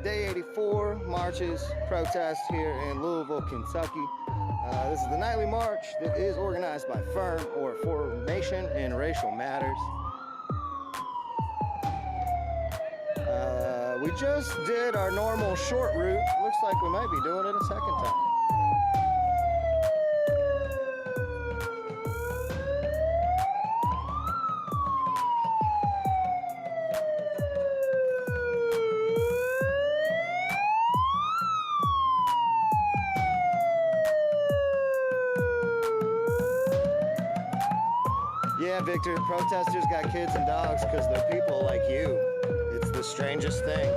Day 84 marches, protests here in Louisville, Kentucky. This is the nightly march that is organized by FIRM, or Formation in Racial Matters. We just did our normal short route. Looks like we might be doing it a second time. Yeah, Victor, protesters got kids and dogs because they're people like you. It's the strangest thing.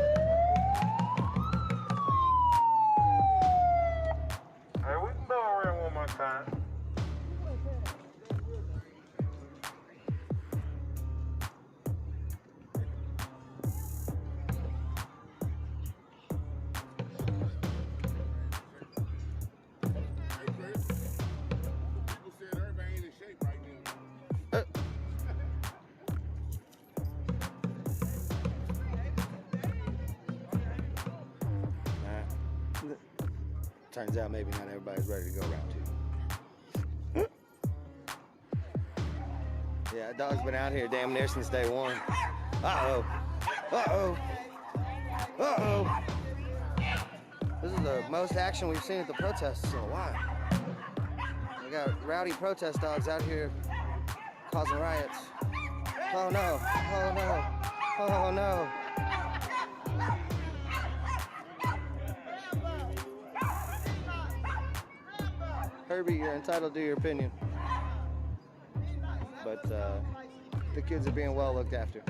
Hey, we can go around one more time. People said everybody ain't in shape right now. Turns out maybe not everybody's ready to go round two. Yeah, that dog's been out here damn near since day one. Uh-oh. Uh-oh. Uh-oh. This is the most action we've seen at the protests in a while. We got rowdy protest dogs out here causing riots. Oh no. Oh no. Oh no. Herbie, you're entitled to your opinion. But the kids are being well looked after.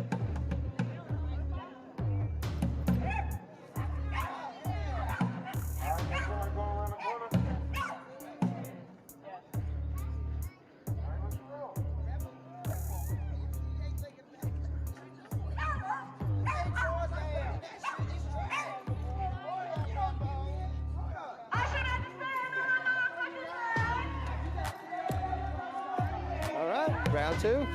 All right, round two.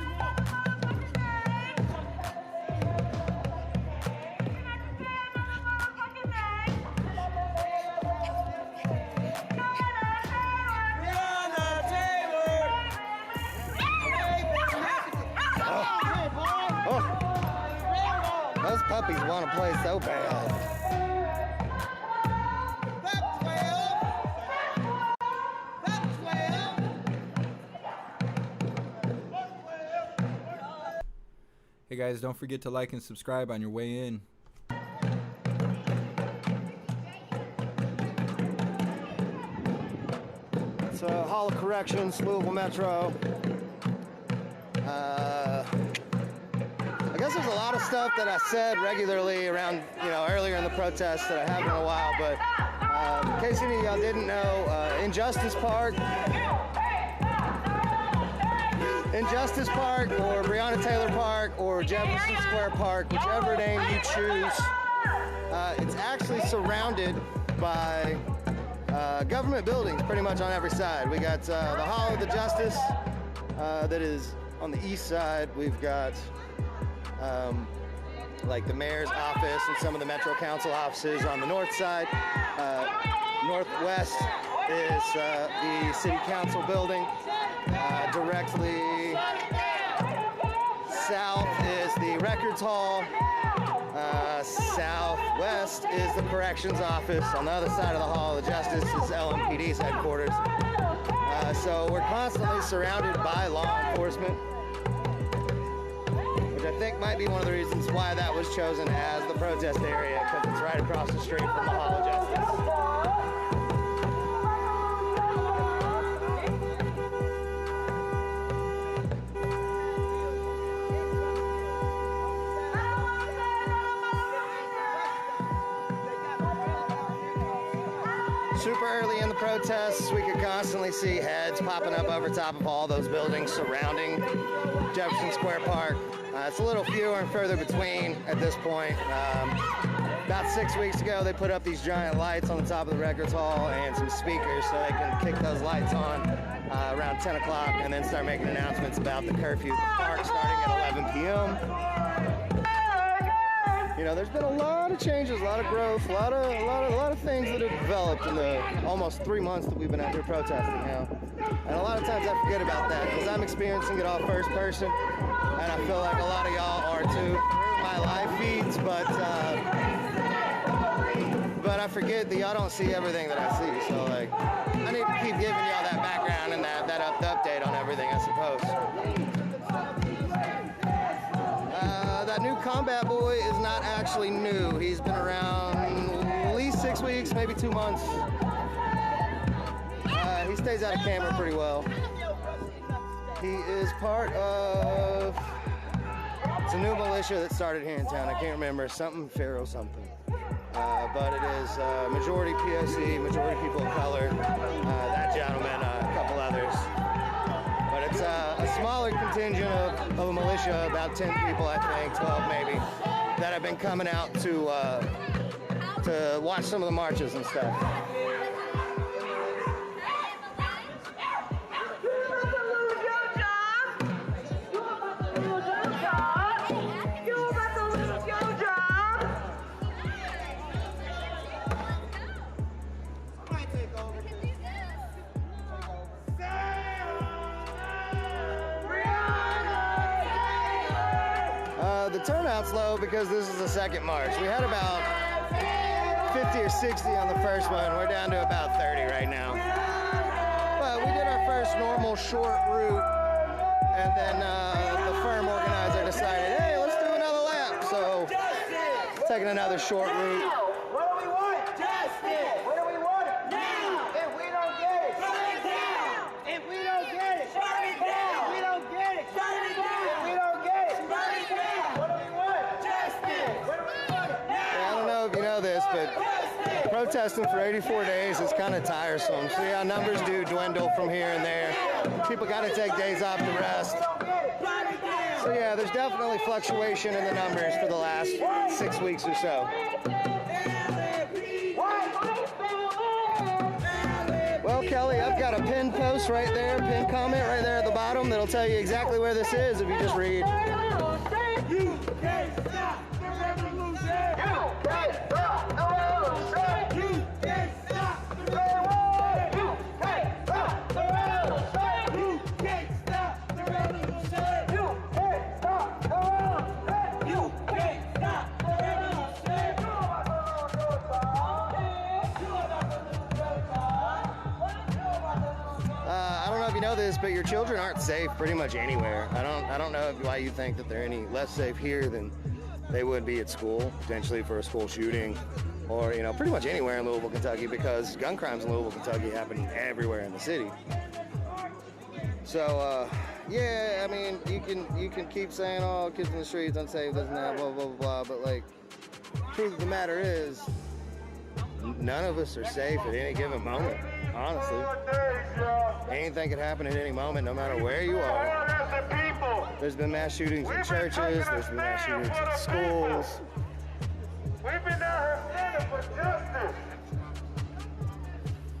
Those puppies want to play so bad. Hey guys, don't forget to like and subscribe on your way in. It's Hall of Corrections, Louisville Metro. I guess there's a lot of stuff that I said regularly around, earlier in the protest that I haven't in a while, but in case any of y'all didn't know, Injustice Park, or Breonna Taylor Park, or Jefferson Square Park, whichever name you choose, it's actually surrounded by government buildings pretty much on every side. We got the Hall of the Justice that is on the east side. We've got like the mayor's office and some of the Metro Council offices on the north side. Northwest is the City Council building. Directly south is the Records Hall. Southwest is the Corrections Office. On the other side of the Hall of Justice is LMPD's headquarters. So we're constantly surrounded by law enforcement, which I think might be one of the reasons why that was chosen as the protest area, because it's right across the street from the Hall of Justice. Super early in the protests, we could constantly see heads popping up over top of all those buildings surrounding Jefferson Square Park. It's a little fewer and further between at this point. About 6 weeks ago, they put up these giant lights on the top of the Records Hall and some speakers so they can kick those lights on around 10 o'clock and then start making announcements about the curfew at the park starting at 11 p.m. you know, there's been a lot of changes, a lot of growth, a lot of things that have developed in the almost 3 months that we've been out here protesting now. And a lot of times I forget about that because I'm experiencing it all first person, and I feel like a lot of y'all are too through my live feeds, but I forget that y'all don't see everything that I see. So like, I need to keep giving y'all that background and that update on everything, I suppose. That new combat boy is not actually new. He's been around at least 6 weeks, maybe 2 months. He stays out of camera pretty well. He is part of, it's a new militia that started here in town. I can't remember, something Pharaoh something. But it is majority POC, majority people of color, that gentleman, a couple others. But it's a smaller contingent of a militia, about 10 people, I think, 12 maybe, that have been coming out to watch some of the marches and stuff. The turnout's low because this is the second march. We had about 50 or 60 on the first one. We're down to about 30 right now. But we did our first normal short route, and then the firm organizer decided, hey, let's do another lap. So taking another short route. What do we want? Justice! What do we want? Now! If we don't get it, shut it down! If we don't get it, shut it down! If we don't get it, shut it down! If we don't get it, shut it down! What do we want? Justice! What do we want? Now! I don't know if you know this, but protesting for 84 days is kind of tiresome. See how numbers do dwindle from here and there. People got to take days off to rest. So yeah, there's definitely fluctuation in the numbers for the last 6 weeks or so. Well, Kelly, I've got a pinned post right there, pinned comment right there at the bottom that'll tell you exactly where this is if you just read. You can't stop the revolution! You can't stop the revolution! You can't stop the revolution! You can't stop the revolution! You can't stop the revolution! You can't stop the revolution! You can't stop the revolution! I don't know if you know this, but your children aren't safe pretty much anywhere. I don't know why you think that they're any less safe here than they would be at school, potentially for a school shooting, or, you know, pretty much anywhere in Louisville, Kentucky, because gun crimes in Louisville, Kentucky happen everywhere in the city. So, yeah, I mean, you can keep saying, oh, kids in the streets, unsafe, this and that, blah, blah, blah, but, like, truth of the matter is, none of us are safe at any given moment, honestly. Anything could happen at any moment, no matter where you are. There's been mass shootings in churches, there's been mass shootings in schools. We've been out here standing for justice.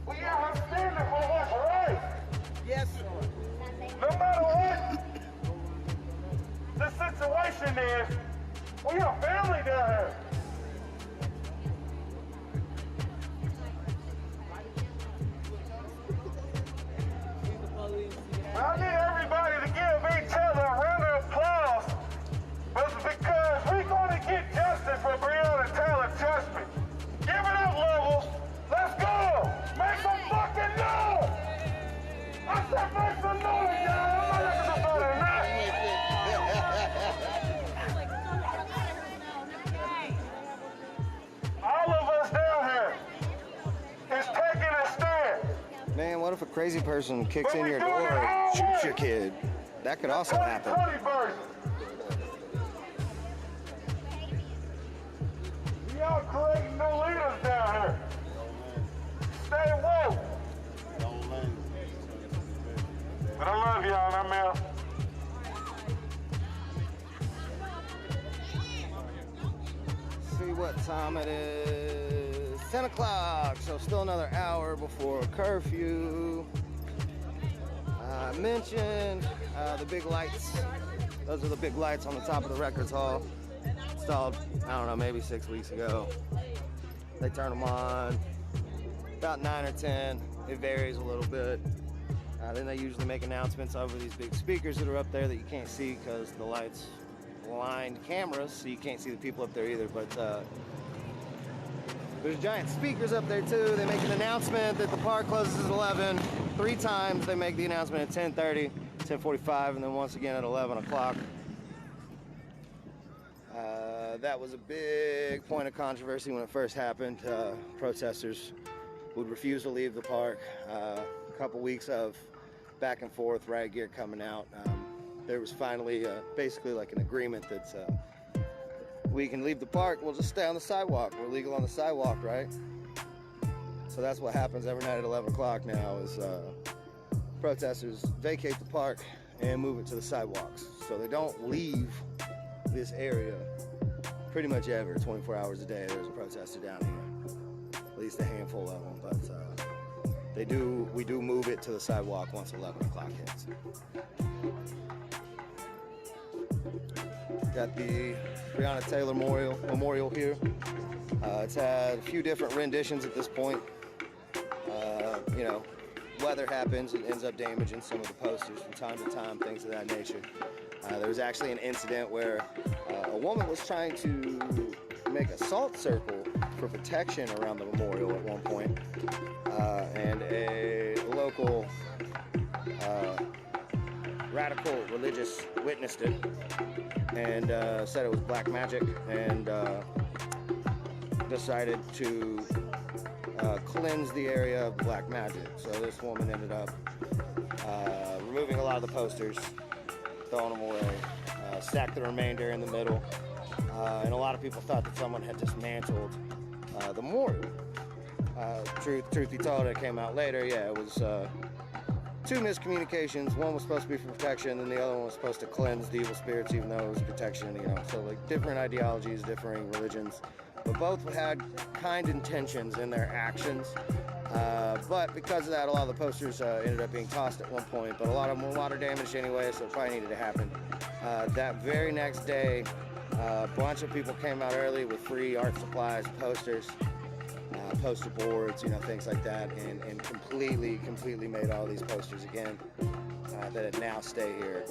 We out here standing for what's right. Yes, sir. No matter what the situation is, we are family down here. I need everybody to give each other a round of applause, but because we're going to get justice for Breonna Taylor, trust me. Give it up, Levels. Let's go. Make some fucking noise. I said make some noise, y'all. I'm not looking for better than that. All of us down here is taking a stand. Man, what if a crazy person kicks in your door and shoots your kid? That could also happen. We are creating new leaders down here. Stay woke. But I love y'all and I'm out. See what time it is. 10 o'clock, so still another hour before curfew. I mentioned the big lights. Those are the big lights on the top of the records hall. It's installed, I don't know, maybe 6 weeks ago. They turn them on about 9 or 10. It varies a little bit. Then they usually make announcements over these big speakers that are up there that you can't see because the lights blind cameras, so you can't see the people up there either. But there's giant speakers up there too. They make an announcement that the park closes at 11. 3 times they make the announcement at 10:30, 10:45, and then once again at 11 o'clock. That was a big point of controversy when it first happened. Protesters would refuse to leave the park. A couple weeks of back and forth, riot gear coming out. There was finally basically like an agreement that we can leave the park, we'll just stay on the sidewalk. We're legal on the sidewalk, right? So that's what happens every night at 11 o'clock now is protesters vacate the park and move it to the sidewalks. So they don't leave this area pretty much ever. 24 hours a day there's a protester down here. At least a handful of them, but we do move it to the sidewalk once 11 o'clock hits. Got the Breonna Taylor Memorial here. It's had a few different renditions at this point. You know, weather happens and ends up damaging some of the posters from time to time, things of that nature. There was actually an incident where a woman was trying to make a salt circle for protection around the memorial at one point, and a local radical religious witnessed it and said it was black magic and decided to cleanse the area of black magic. So this woman ended up removing a lot of the posters, throwing them away, stacked the remainder in the middle, and a lot of people thought that someone had dismantled the memorial. Truth be told, it came out later, yeah, it was 2 miscommunications. One was supposed to be for protection, and the other one was supposed to cleanse the evil spirits, even though it was protection, you know. So like different ideologies, differing religions, but both had kind intentions in their actions. But because of that, a lot of the posters ended up being tossed at one point, but a lot of them were water damaged anyway, so it probably needed to happen. That very next day, a bunch of people came out early with free art supplies, posters, poster boards, you know, things like that, and completely made all these posters again that now stay here.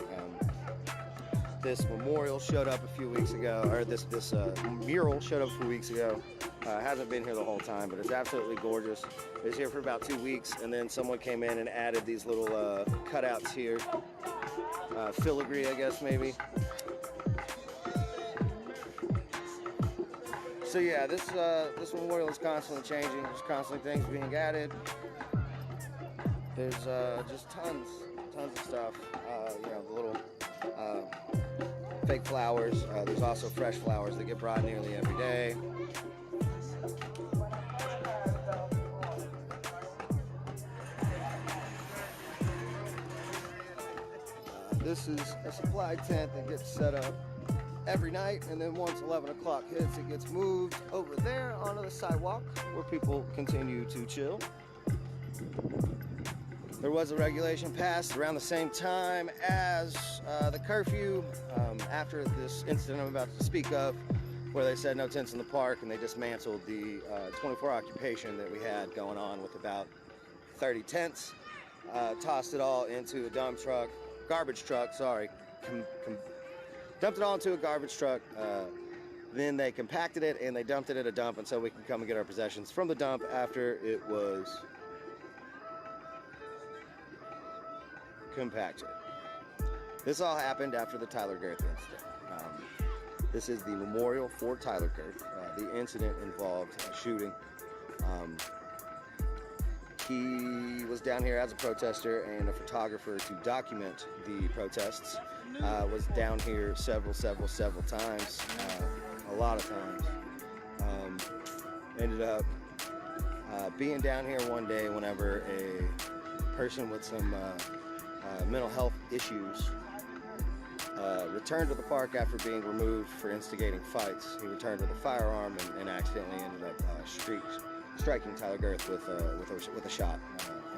This memorial showed up a few weeks ago, or this mural showed up a few weeks ago. Hasn't been here the whole time, but it's absolutely gorgeous. It was here for about 2 weeks, and then someone came in and added these little cutouts here. Filigree, I guess, maybe. So yeah, this memorial is constantly changing. There's constantly things being added. There's just tons of stuff. You know, the little fake flowers. There's also fresh flowers that get brought nearly every day. This is a supply tent that gets set up every night, and then once 11 o'clock hits, it gets moved over there onto the sidewalk where people continue to chill. There was a regulation passed around the same time as the curfew, after this incident I'm about to speak of, where they said no tents in the park, and they dismantled the 24 occupation that we had going on with about 30 tents, tossed it all into a garbage truck, sorry, dumped it all into a garbage truck. Then they compacted it and they dumped it at a dump, and so we can come and get our possessions from the dump after it was compacted. This all happened after the Tyler Girth incident. This is the memorial for Tyler Girth. The incident involved a shooting. He was down here as a protester and a photographer to document the protests. Was down here several times, a lot of times. Ended up being down here one day whenever a person with some mental health issues returned to the park after being removed for instigating fights. He returned with a firearm and accidentally ended up striking Tyler Girth with a shot,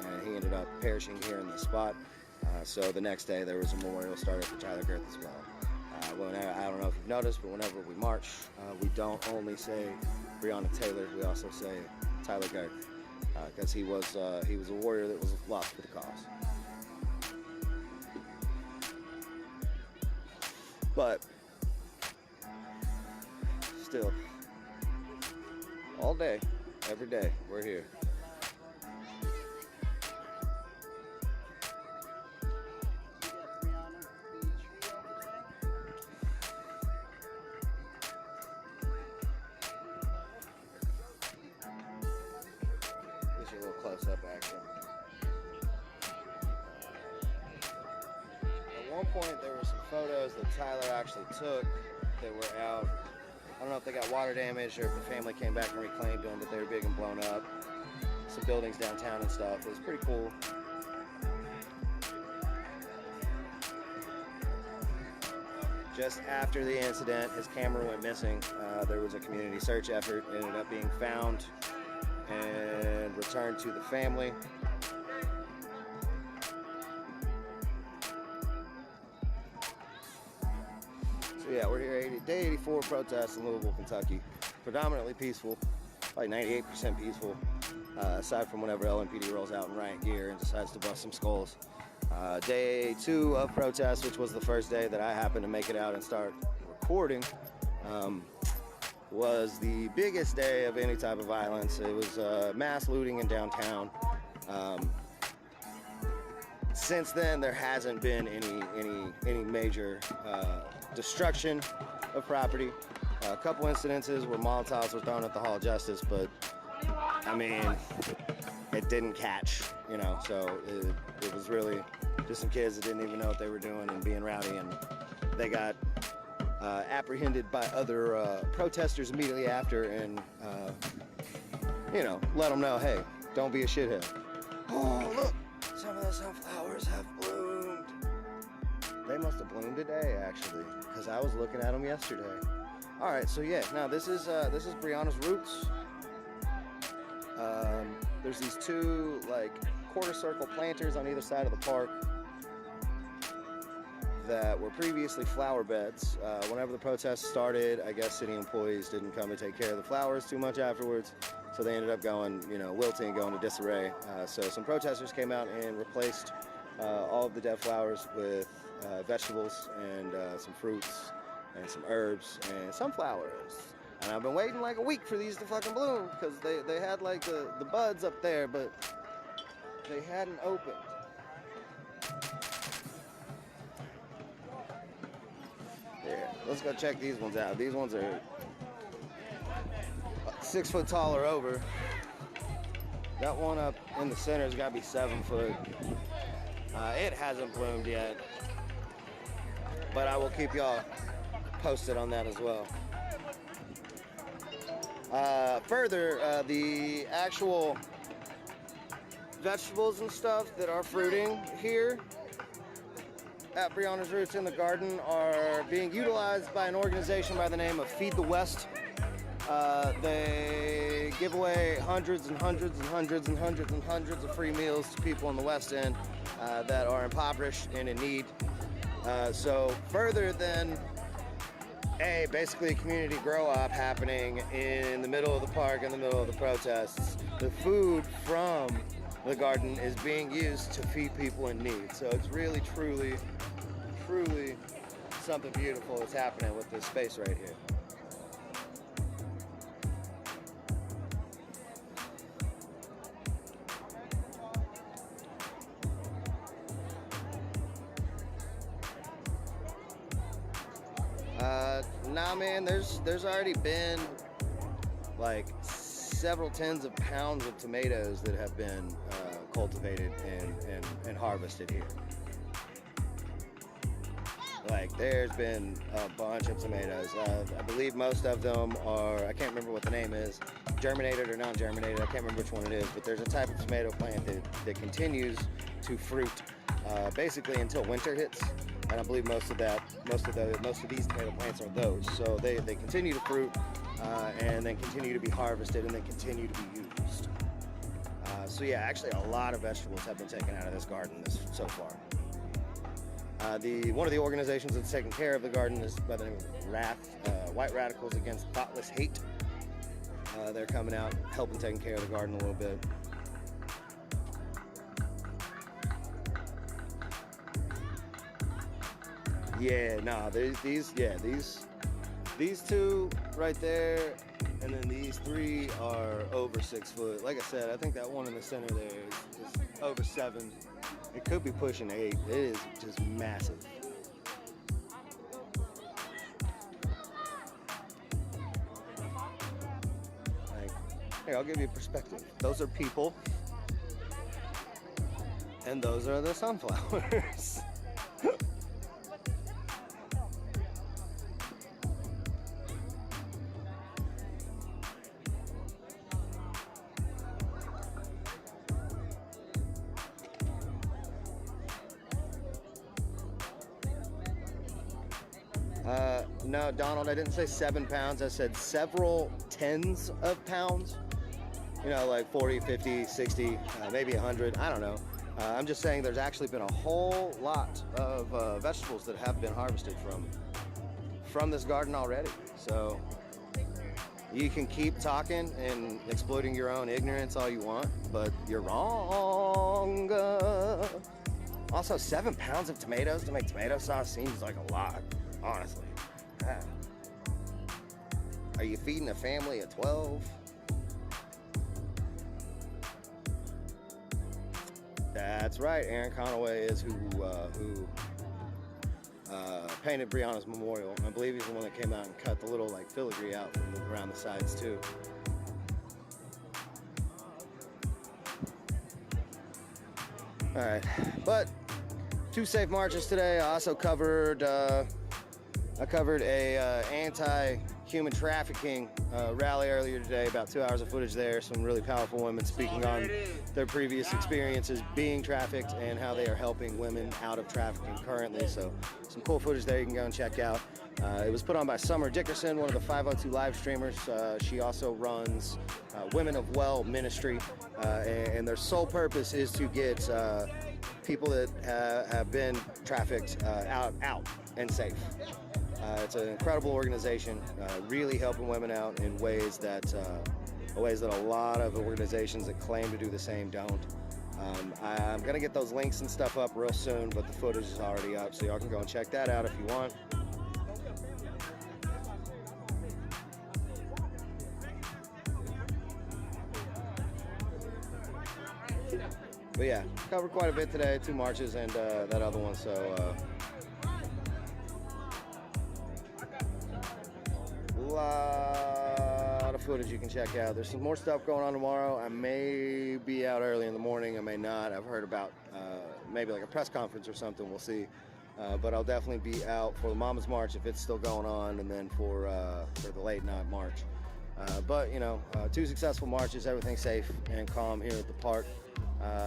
and he ended up perishing here in the spot. So the next day there was a memorial started for Tyler Girth as well. I don't know if you've noticed, but whenever we march, we don't only say Breonna Taylor, we also say Tyler Garrett, because he was a warrior that was lost for the cause. But still, all day, every day, we're here. This is a little close-up action. At one point, there were some photos that Tyler actually took that were out. I don't know if they got water damage or if the family came back and reclaimed them, but they were big and blown up. Some buildings downtown and stuff. It was pretty cool. Just after the incident, his camera went missing. There was a community search effort. It ended up being found and returned to the family. So yeah, we're here, day 84 protests in Louisville, Kentucky. Predominantly peaceful, like 98% peaceful, aside from whenever LMPD rolls out in riot gear and decides to bust some skulls. Day 2 of protests, which was the first day that I happened to make it out and start recording, was the biggest day of any type of violence. It was mass looting in downtown. Since then, there hasn't been any major destruction of property. A couple incidences where Molotovs were thrown at the Hall of Justice, but I mean, it didn't catch, you know, so it was really just some kids that didn't even know what they were doing and being rowdy, and they got apprehended by other protesters immediately after and, you know, let them know, hey, don't be a shithead. Oh, look, some of the sunflowers have bloomed. They must have bloomed today, actually, because I was looking at them yesterday. All right, so yeah, now this is Breonna's roots. There's these two like quarter circle planters on either side of the park that were previously flower beds. Whenever the protests started, I guess city employees didn't come and take care of the flowers too much afterwards, so they ended up going, you know, wilting, going to disarray. So some protesters came out and replaced all of the dead flowers with vegetables and some fruits and some herbs and sunflowers. And I've been waiting like a week for these to fucking bloom because they had like the buds up there, but they hadn't opened. Yeah, let's go check these ones out. These ones are 6 foot tall or over. That one up in the center has got to be 7 foot. It hasn't bloomed yet, but I will keep y'all posted on that as well. Further, the actual vegetables and stuff that are fruiting here at Breonna's Roots in the Garden are being utilized by an organization by the name of Feed the West. They give away hundreds and hundreds and hundreds and hundreds and hundreds of free meals to people in the West End that are impoverished and in need. So further than basically a community grow-up happening in the middle of the park, in the middle of the protests, the food from the garden is being used to feed people in need. So it's really, truly, truly something beautiful that's happening with this space right here. Nah, man, there's already been like several tens of pounds of tomatoes that have been cultivated and harvested here. Like, there's been a bunch of tomatoes. I believe most of them are, I can't remember what the name is, germinated or non-germinated, I can't remember which one it is, but there's a type of tomato plant that continues to fruit basically until winter hits. And I believe most of these tomato plants are those. So they continue to fruit and then continue to be harvested and then continue to be used. So yeah, actually a lot of vegetables have been taken out of this garden so far. One of the organizations that's taking care of the garden is by the name of RAF, White Radicals Against Thoughtless Hate. They're coming out, helping taking care of the garden a little bit. Yeah, nah, these two right there, and then these three are over 6 foot. Like I said, I think that one in the center there is over 7. It could be pushing 8. It is just massive. Like, here, I'll give you a perspective. Those are people, and those are the sunflowers. No, Donald, I didn't say 7 pounds. I said several tens of pounds. You know, like 40, 50, 60, maybe 100. I don't know. I'm just saying there's actually been a whole lot of vegetables that have been harvested from this garden already. So you can keep talking and exploiting your own ignorance all you want, but you're wrong. Also, 7 pounds of tomatoes to make tomato sauce seems like a lot, honestly. Are you feeding a family of 12? That's right. Aaron Conaway is who painted Brianna's memorial. I believe he's the one that came out and cut the little like filigree out from around the sides too. All right, but 2 safe marches today. I also covered a anti-human trafficking rally earlier today, about 2 hours of footage there. Some really powerful women speaking on their previous experiences being trafficked and how they are helping women out of trafficking currently. So some cool footage there you can go and check out. It was put on by Summer Dickerson, one of the 502 live streamers. She also runs Women of Well Ministry, and their sole purpose is to get people that have been trafficked out and safe. It's an incredible organization, really helping women out in ways that a lot of organizations that claim to do the same don't. I'm gonna get those links and stuff up real soon, but the footage is already up, so y'all can go and check that out if you want. But yeah, covered quite a bit today, 2 marches and that other one, so lot of footage you can check out. There's some more stuff going on tomorrow. I may be out early in the morning, I may not. I've heard about maybe like a press conference or something, we'll see. But I'll definitely be out for the Mama's March if it's still going on, and then for the late night march. But you know, 2 successful marches, everything safe and calm here at the park.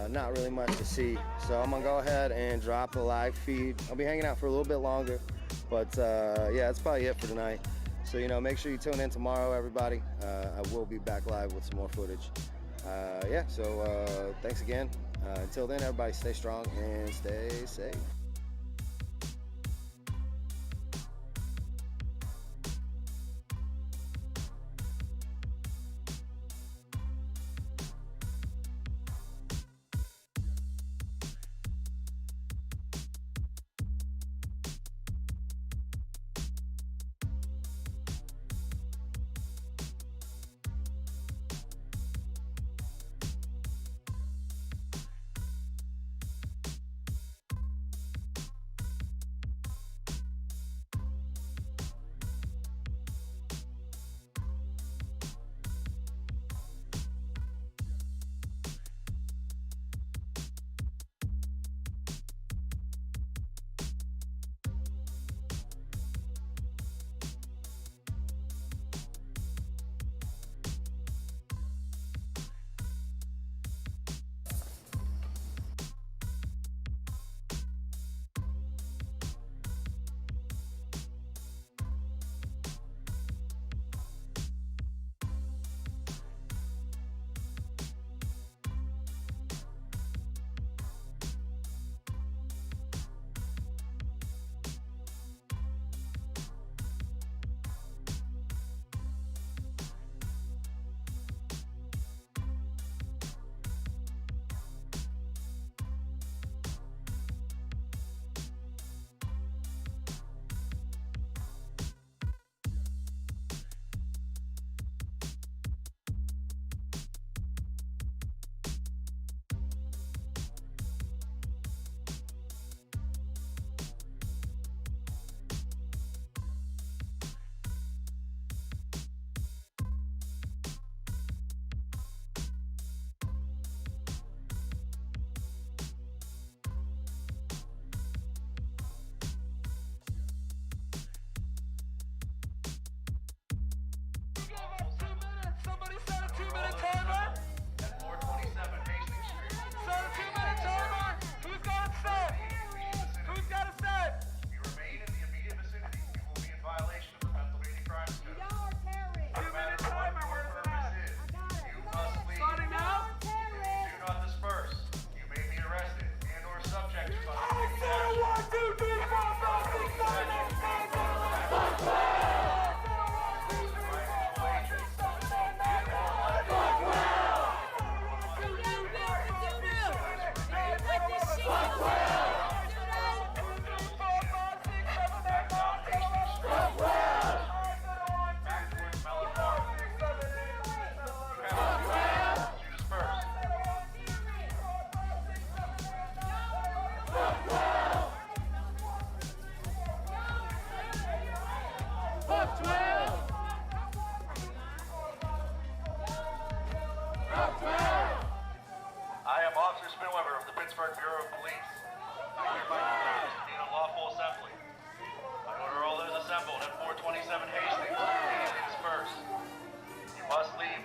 Not really much to see, so I'm gonna go ahead and drop the live feed. I'll be hanging out for a little bit longer, but yeah, that's probably it for tonight. So, you know, make sure you tune in tomorrow, everybody. I will be back live with some more footage. Yeah, so thanks again. Until then, everybody stay strong and stay safe.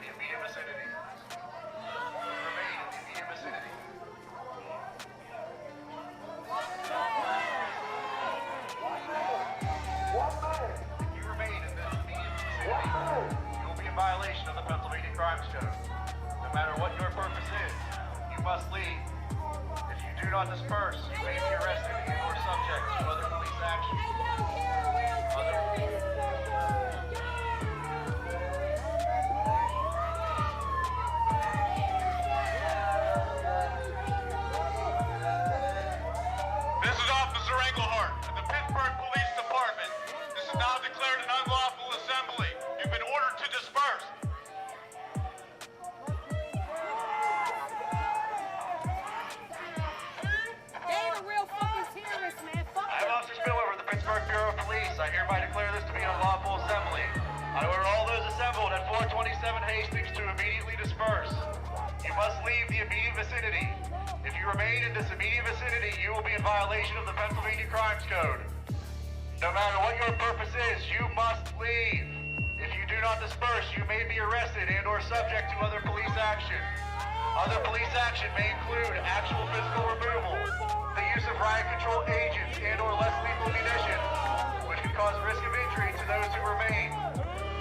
the immediate vicinity. Remain in the immediate vicinity. If you remain in the immediate vicinity, you will be in violation of the Pennsylvania Crimes Code. No matter what your purpose is, you must leave. If you do not disperse, you may be arrested and or subject to other police action. This is Officer Englehart at the Pittsburgh Police Department. This is now declared an unlawful assembly. You've been ordered to disperse. I hereby declare this to be an unlawful assembly. I order all those assembled at 427 Hastings to immediately disperse. You must leave the immediate vicinity. If you remain in this immediate vicinity, you will be in violation of the Pennsylvania Crimes Code. No matter what your purpose is, you must leave. If you do not disperse, you may be arrested and or subject to other police action. Other police action may include actual physical removal, the use of riot control agents and or less lethal munitions, which could cause risk of injury to those who remain.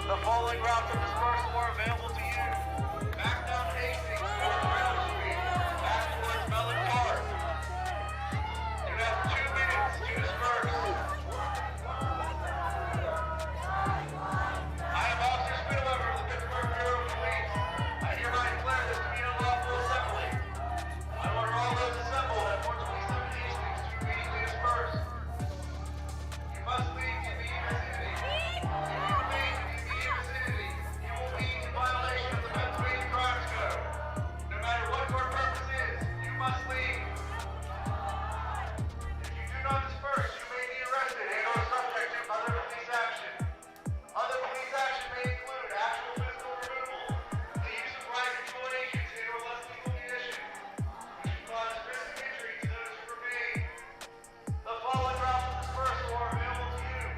The following routes of dispersal are available to you. Back down Hastings, towards Brown Street, back towards Mellon Park. You have 2 minutes to disperse. I am Officer Spinover of the Pittsburgh Bureau of Police. I hereby declare this to be an unlawful assembly. I order all those assembled at 427 Hastings to immediately disperse. You must leave the immediate vicinity. If you remain in the immediate vicinity, you will be in violation of the Pennsylvania Crimes Code. No matter what your purpose is, you must leave. If you do not disperse, you may be arrested and or subject to other police action. Other police action may include actual physical removal, the use of riot control agents and or less lethal munitions, which can cause risk of injury to those who remain. The following routes of dispersal are available to you.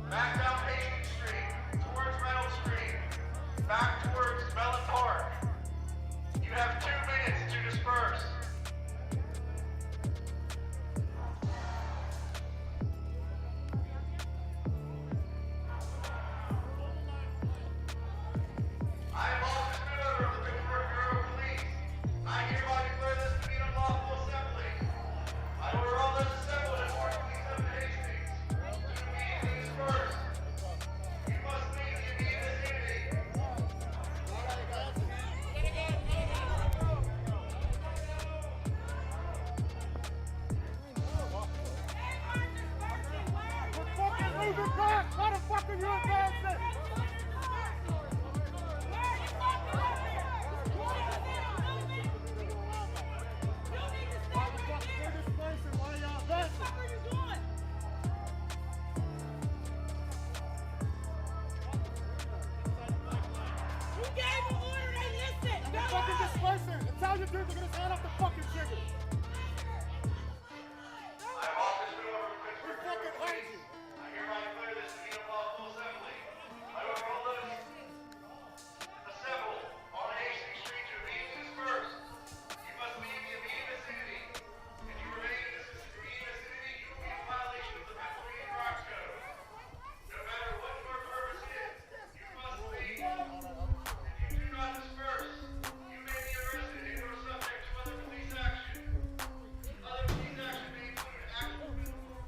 Back down Hastings Street, towards Reynolds Street, back towards Mellon Park. You have 2 minutes to disperse. I am Officer Spinover of the Pittsburgh Bureau of Police. I hereby declare this to be an unlawful assembly. I order all those assembled at 427 Hastings to immediately disperse. You must leave the immediate vicinity. Why the fuck are you advancing? Tell your dude to get his hand off the fucking trigger. I am Officer Spinover of the Pittsburgh He fucking Bureau of hurt you. Police. I hereby declare this to be an unlawful assembly. I order all those assembled on Hastings Street to immediately disperse. You must leave the immediate vicinity. If you remain in this immediate vicinity, you will be in violation of the Pennsylvania Crimes Code. No matter what your purpose is, you must leave. If you do not disperse, you may be arrested and or subject to other police action. Other police action may include actual physical removal,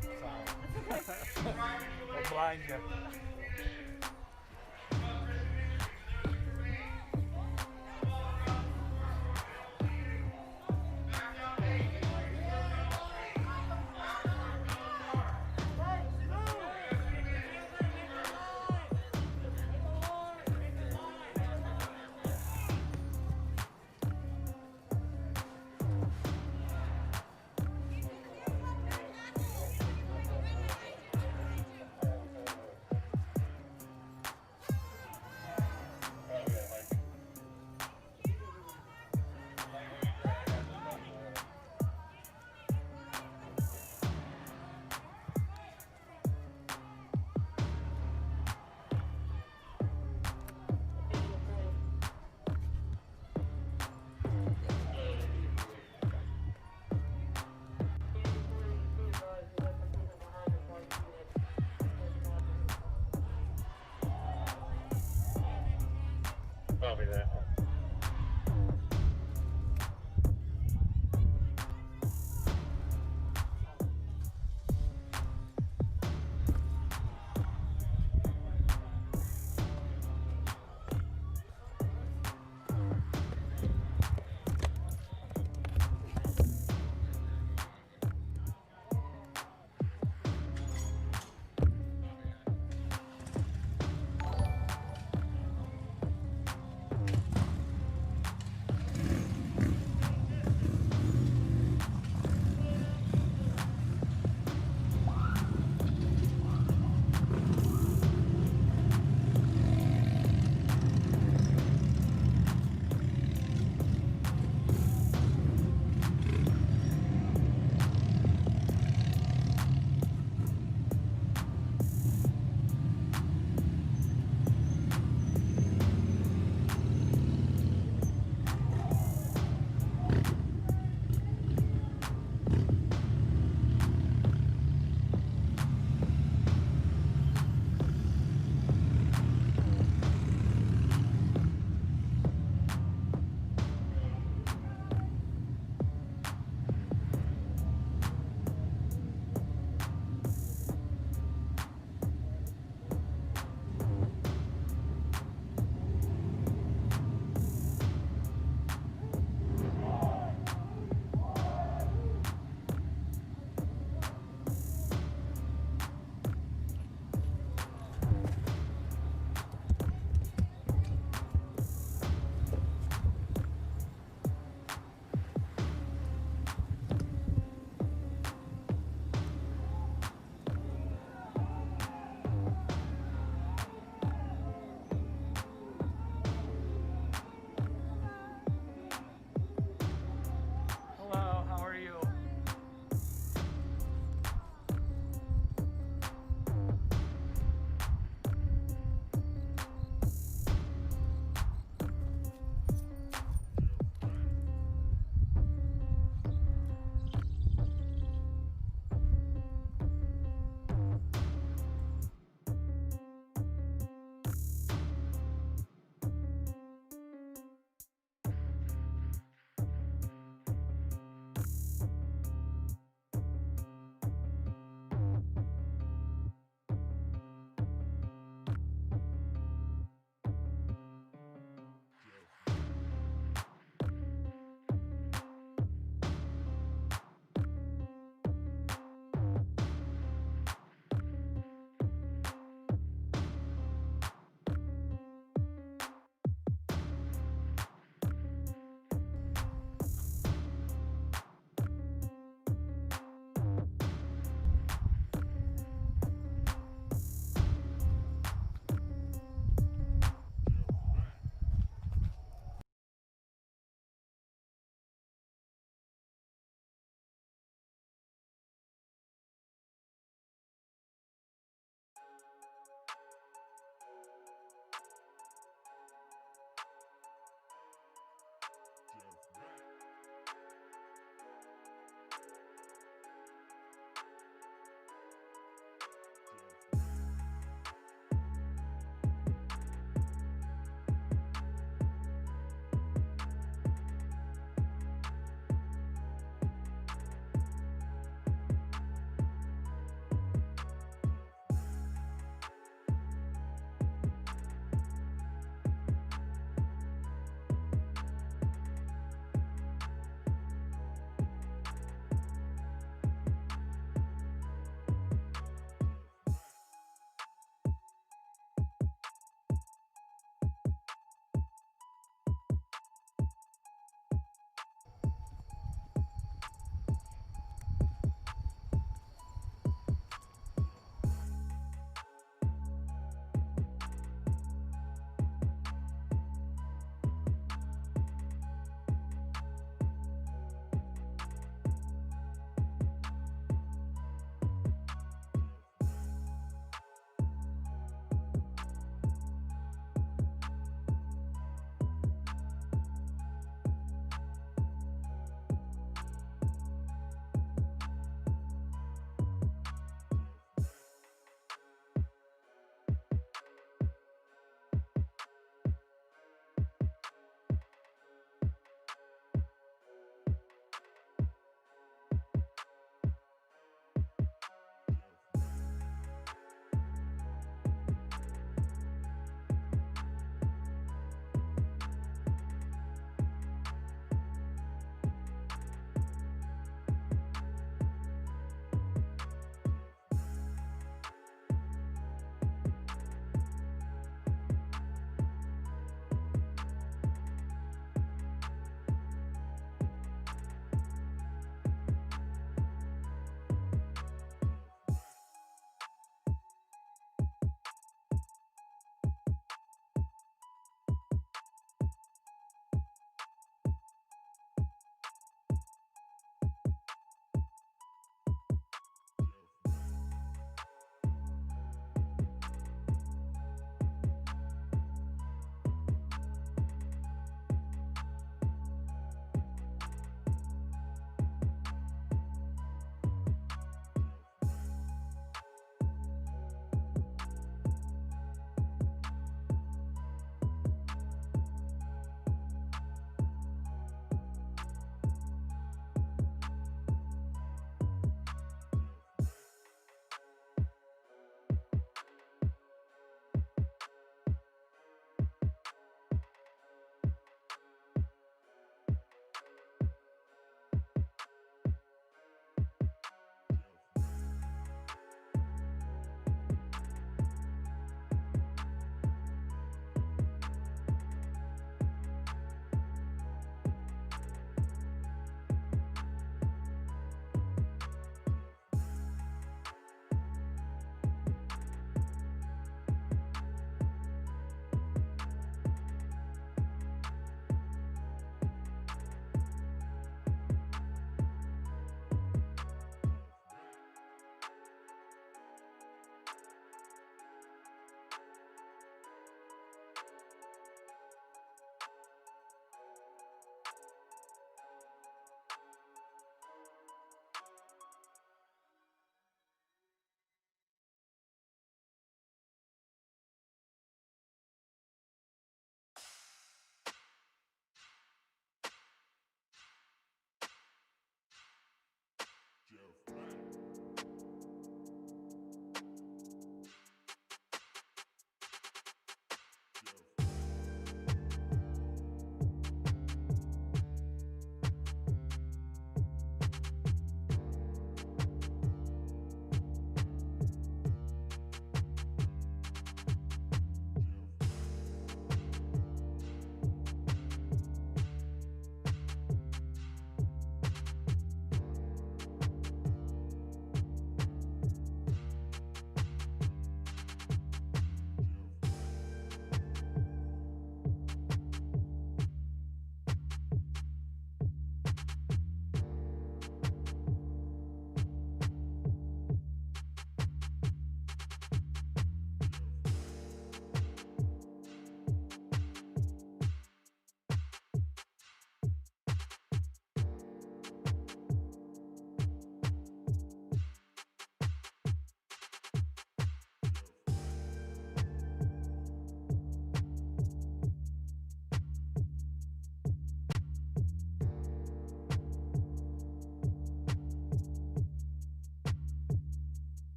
use of riot control agents, blind you. and less lethal munitions, which can cause risk of injury to those who remain. The following routes of dispersal are available to you. Back down Hastings Street, towards Reynolds Street, back towards Mellon Park. You have 2 minutes to disperse. Copy that.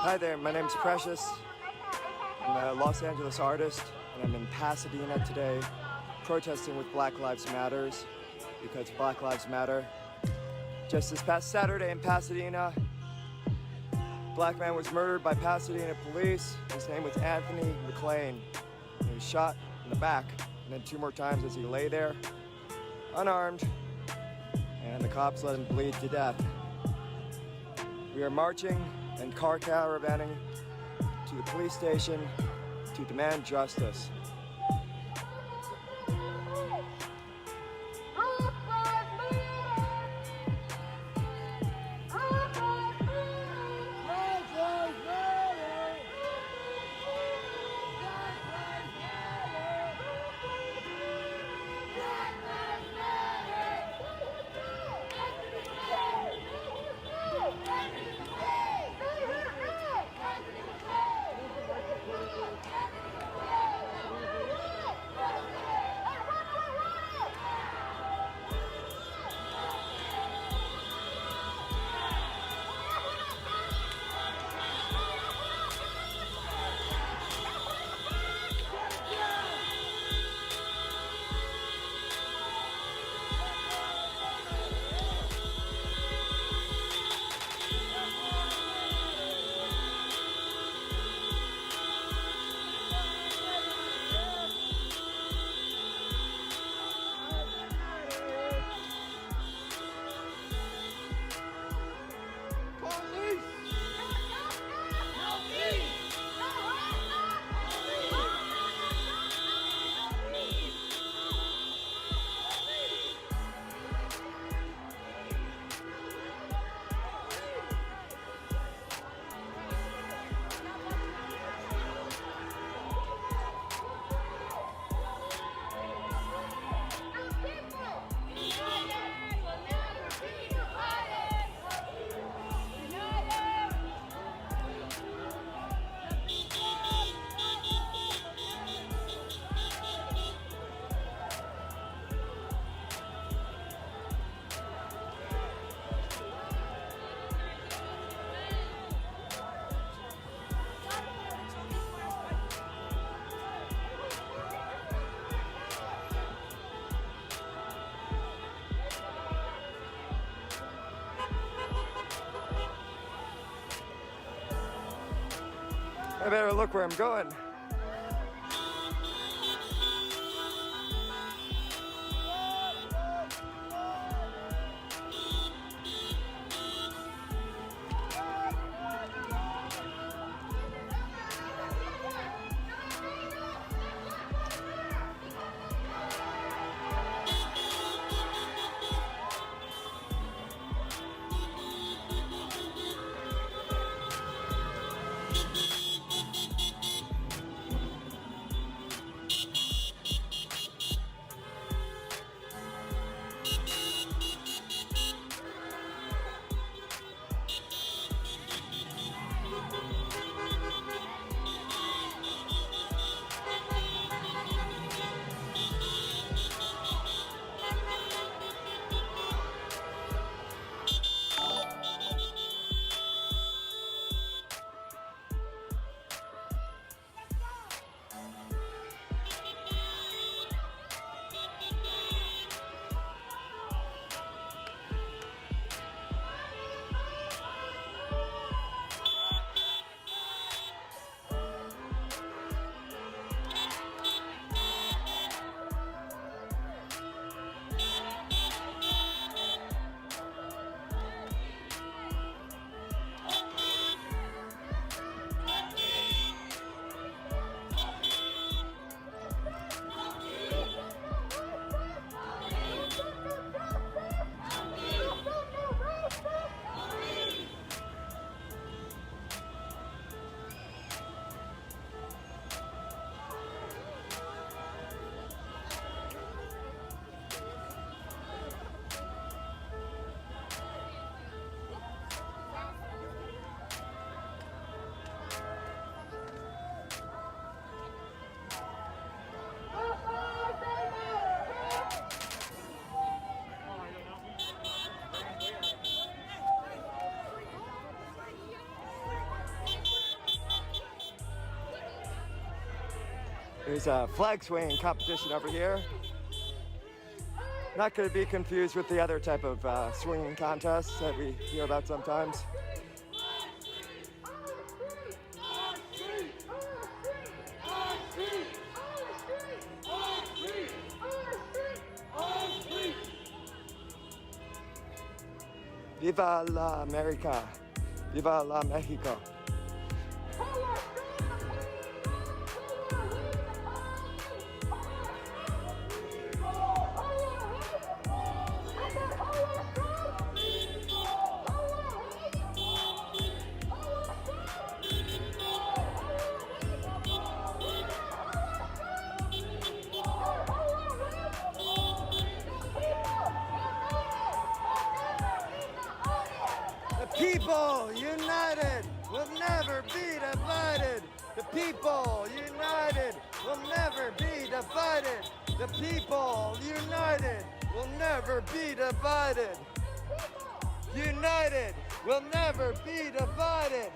Hi there, my name's Precious. I'm a Los Angeles artist, and I'm in Pasadena today, protesting with Black Lives Matters, because Black Lives Matter. Just this past Saturday in Pasadena, a black man was murdered by Pasadena police. His name was Anthony McLean. He was shot in the back, and then 2 more times as he lay there, unarmed, and the cops let him bleed to death. We are marching and car caravanning to the police station to demand justice. I better look where I'm going. There's a flag swinging competition over here. Not going to be confused with the other type of swinging contests that we hear about sometimes. Viva la America! Viva la Mexico! People united will never be divided. The people united will never be divided. The people united will never be divided. United will never be divided.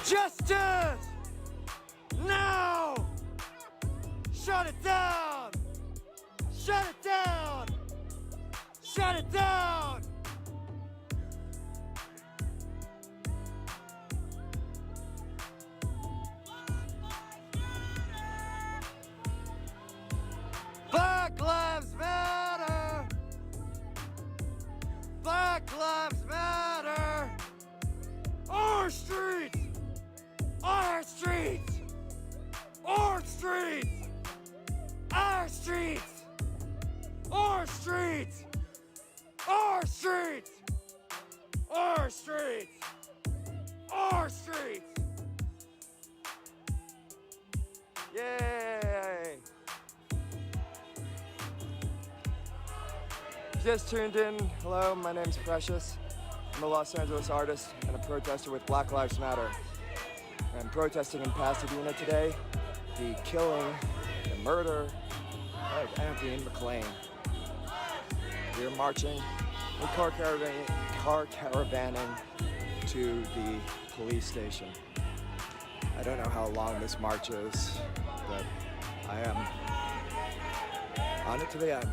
Justice! Now! Shut it down! Shut it down! Shut it down! Black Lives Matter! Black Lives Matter! Our streets! Our streets! Our streets! Our streets! Our streets! Our streets! Our streets! Our streets! Yay! Just tuned in. Hello, my name's Precious. I'm a Los Angeles artist and a protester with Black Lives Matter. I'm protesting in Pasadena today the killing, the murder of Anthony McLean. We are marching, we're car caravanning to the police station. I don't know how long this march is, but I am on it to the end.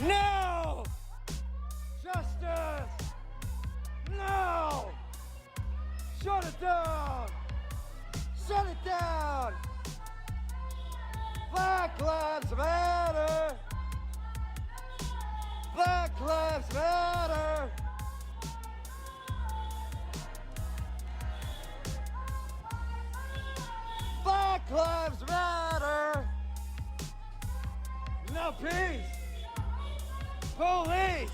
No! Justice! No! Shut it down! Shut it down! Black Lives Matter! Black Lives Matter! Black Lives Matter! No peace! Police!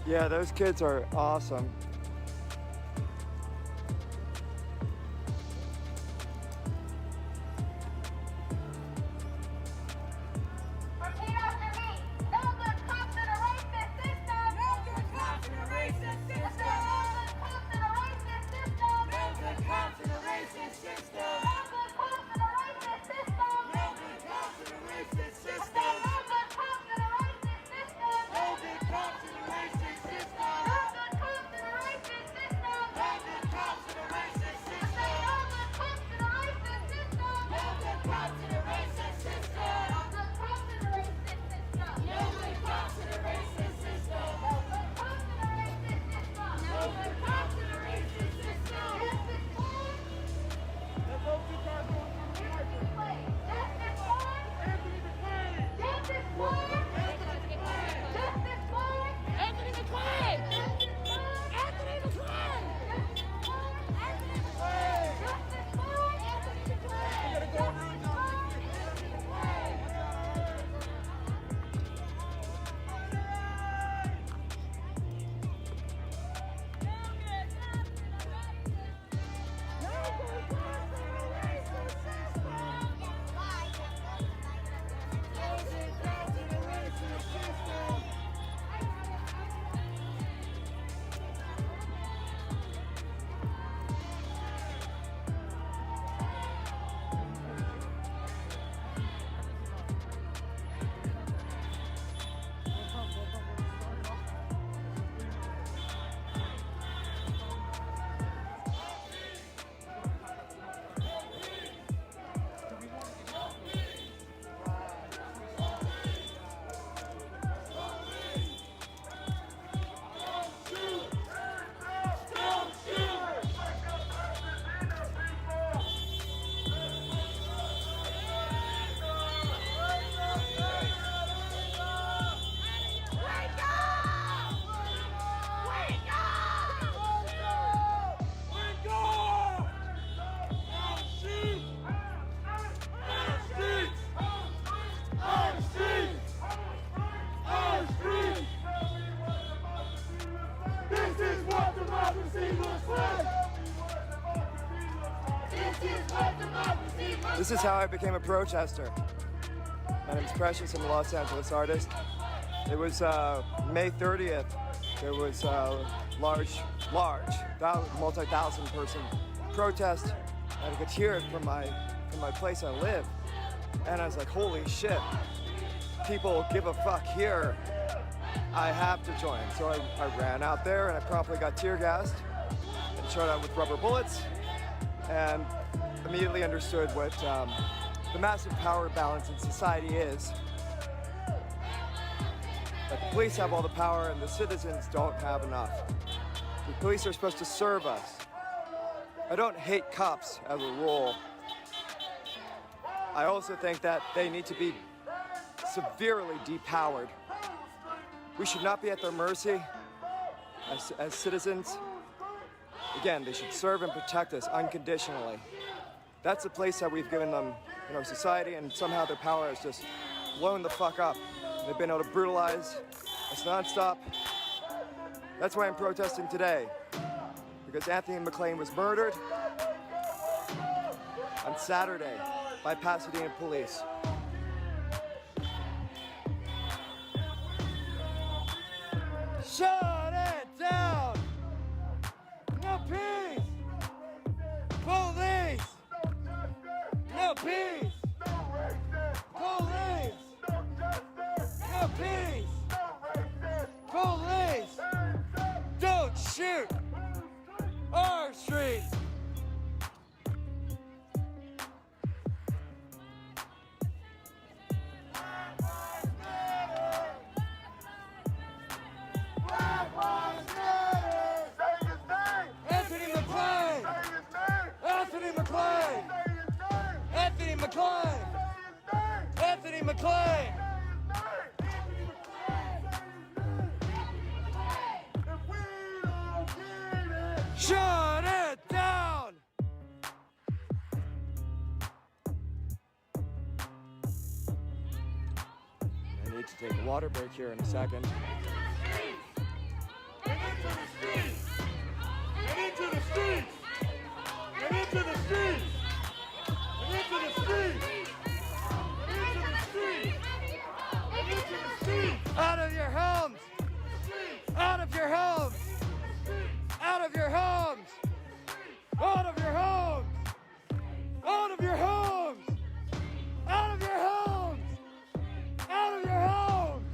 Yeah, those kids are awesome. Repeat after me. No good cops in a racist system. No good cops in a racist system. No good cops in a racist system. No good cops in a racist system. No good cops in a racist system. No good cops in a racist system. No good cops in a racist system. No good cops in a racist system. No good cops in a racist system. This is how I became a protester. My name's Precious, I'm a Los Angeles artist. It was May 30th. There was a large, multi-thousand person protest, and I could hear it from my place I live. And I was like, holy shit, people give a fuck here. I have to join. So I ran out there and I promptly got tear gassed and shot out with rubber bullets, and immediately understood what the massive power balance in society is. That the police have all the power and the citizens don't have enough. The police are supposed to serve us. I don't hate cops as a rule. I also think that they need to be severely depowered. We should not be at their mercy as citizens. Again, they should serve and protect us unconditionally. That's the place that we've given them in our society, and somehow their power has just blown the fuck up. They've been able to brutalize us nonstop. That's why I'm protesting today, because Anthony McLean was murdered on Saturday by Pasadena police. Shut it down! No peace! Police! No peace! Police! No peace! Police! Don't shoot our streets! Anthony McLean! Anthony McLean! Anthony McLean! Anthony McLean! Shut it down! I need to take a water break here in a second. Get into the streets! Get into the streets! Get into the streets! Get into the streets! Get into the streets! Out of your homes! Out of your homes! Out of your homes! Out of your homes! Out of your homes! Out of your homes! Out of your homes!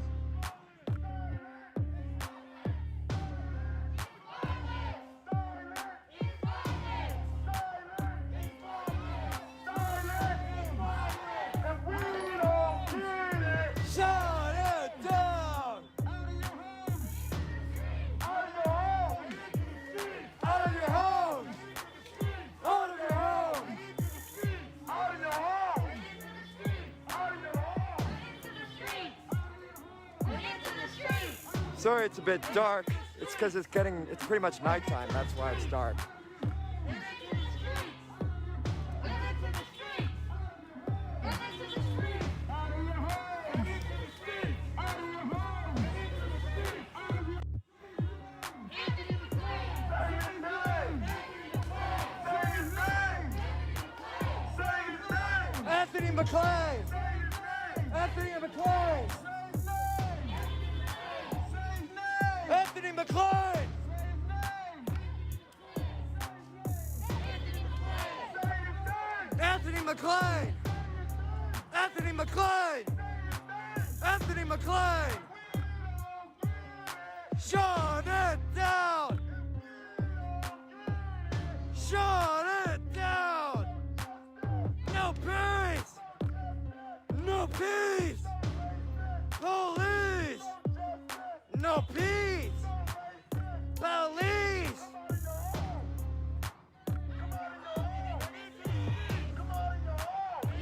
Shut it down! Out of your homes! Out of your homes! Sorry it's a bit dark. It's because it's pretty much nighttime. That's why it's dark. Anthony McLean! Anthony McLean! Anthony McLean! Anthony McLean! Anthony McLean! Anthony McLean! Shut it down! Shut it down! No peace! No peace! Police! No peace! Police!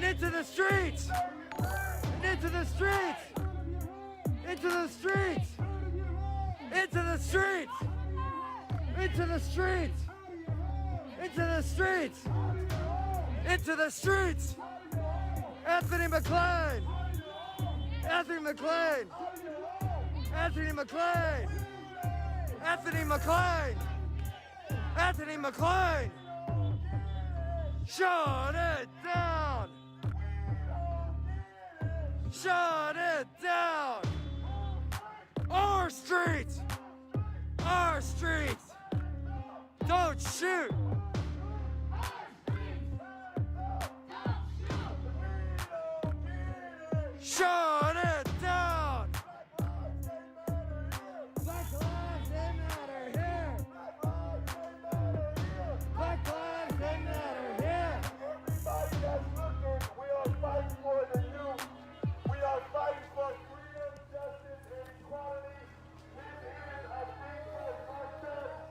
Into the streets! Into the streets! Into the streets! Into the streets! Into the streets! Into the streets! Into the streets! Anthony McLean! Anthony McLean! Anthony McLean! Anthony McLean! Anthony McLean! Shut it down! Shut it down! Our streets! Our streets! Don't shoot! Shut it down! Black lives, they matter here! Black lives, they matter here! Everybody that's looking, we are fighting for the youth. We are fighting for freedom, justice, and equality. This is a peaceful protest.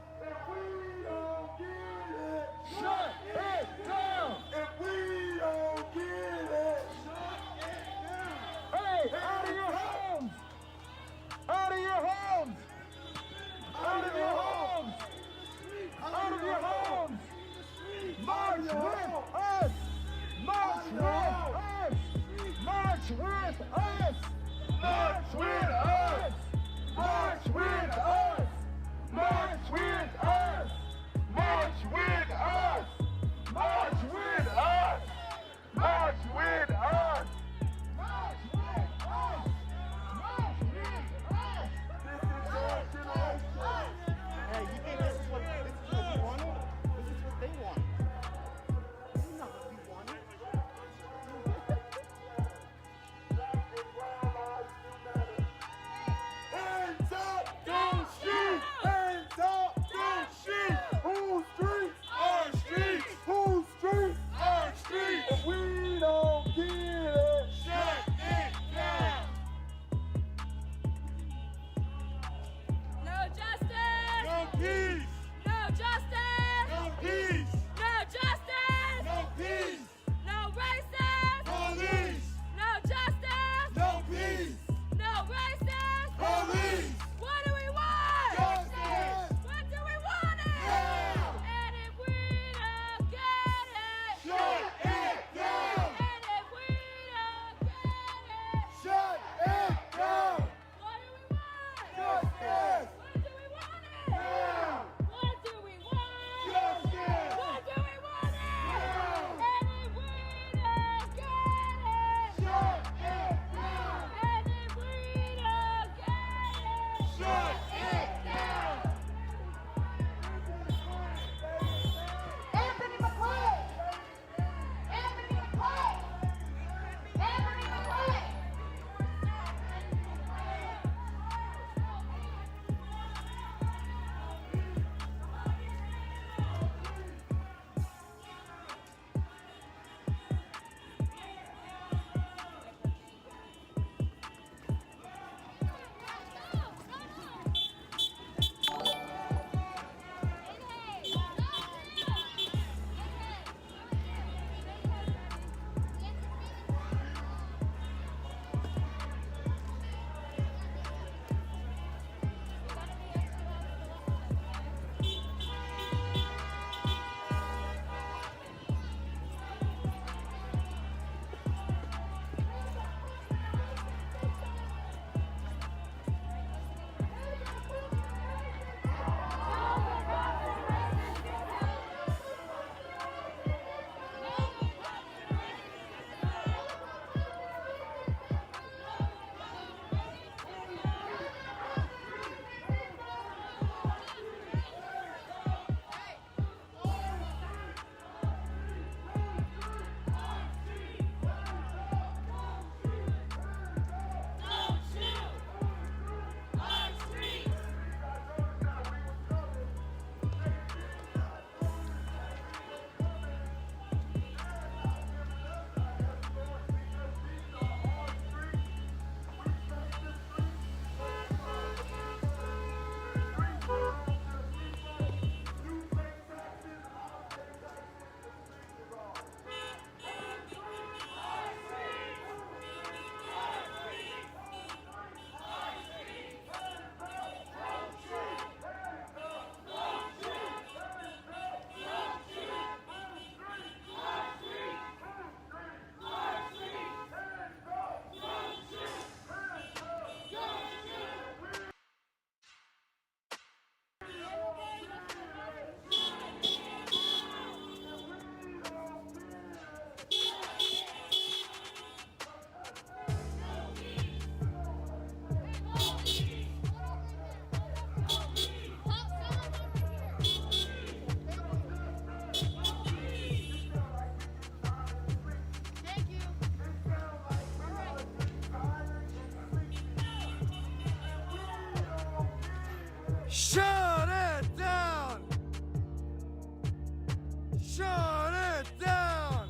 Shut it down!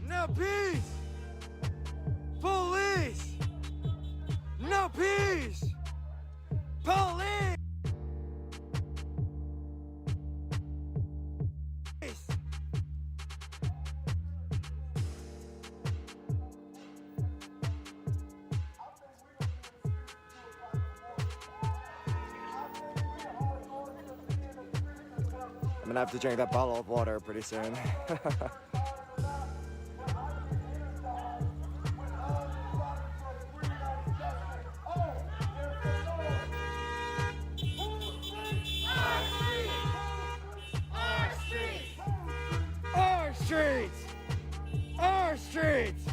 No peace! Police! No peace! Police! I'm gonna have to drink that bottle of water pretty soon. Our streets! Our streets!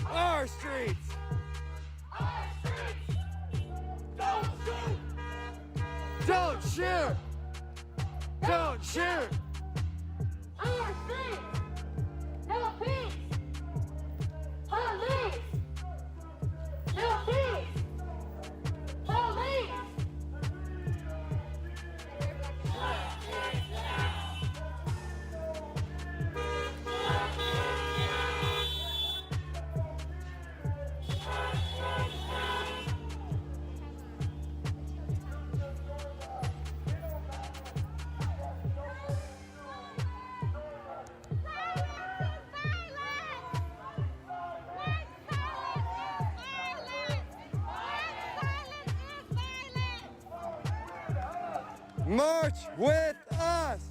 Our streets! Don't shoot! Don't shoot! Our streets! No peace! Police! No peace! Police! March with us!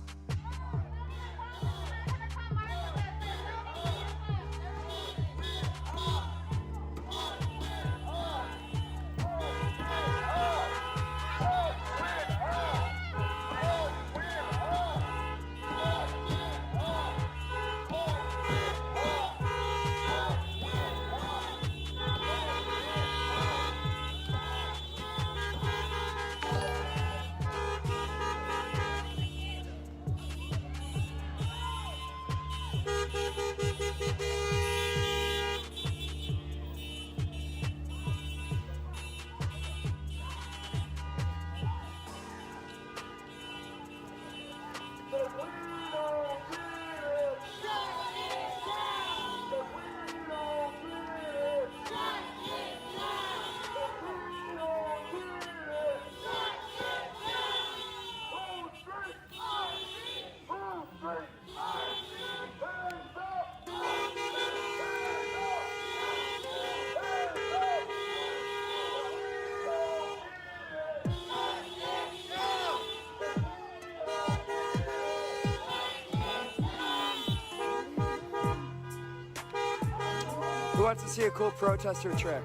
Who wants to see a cool protester trick?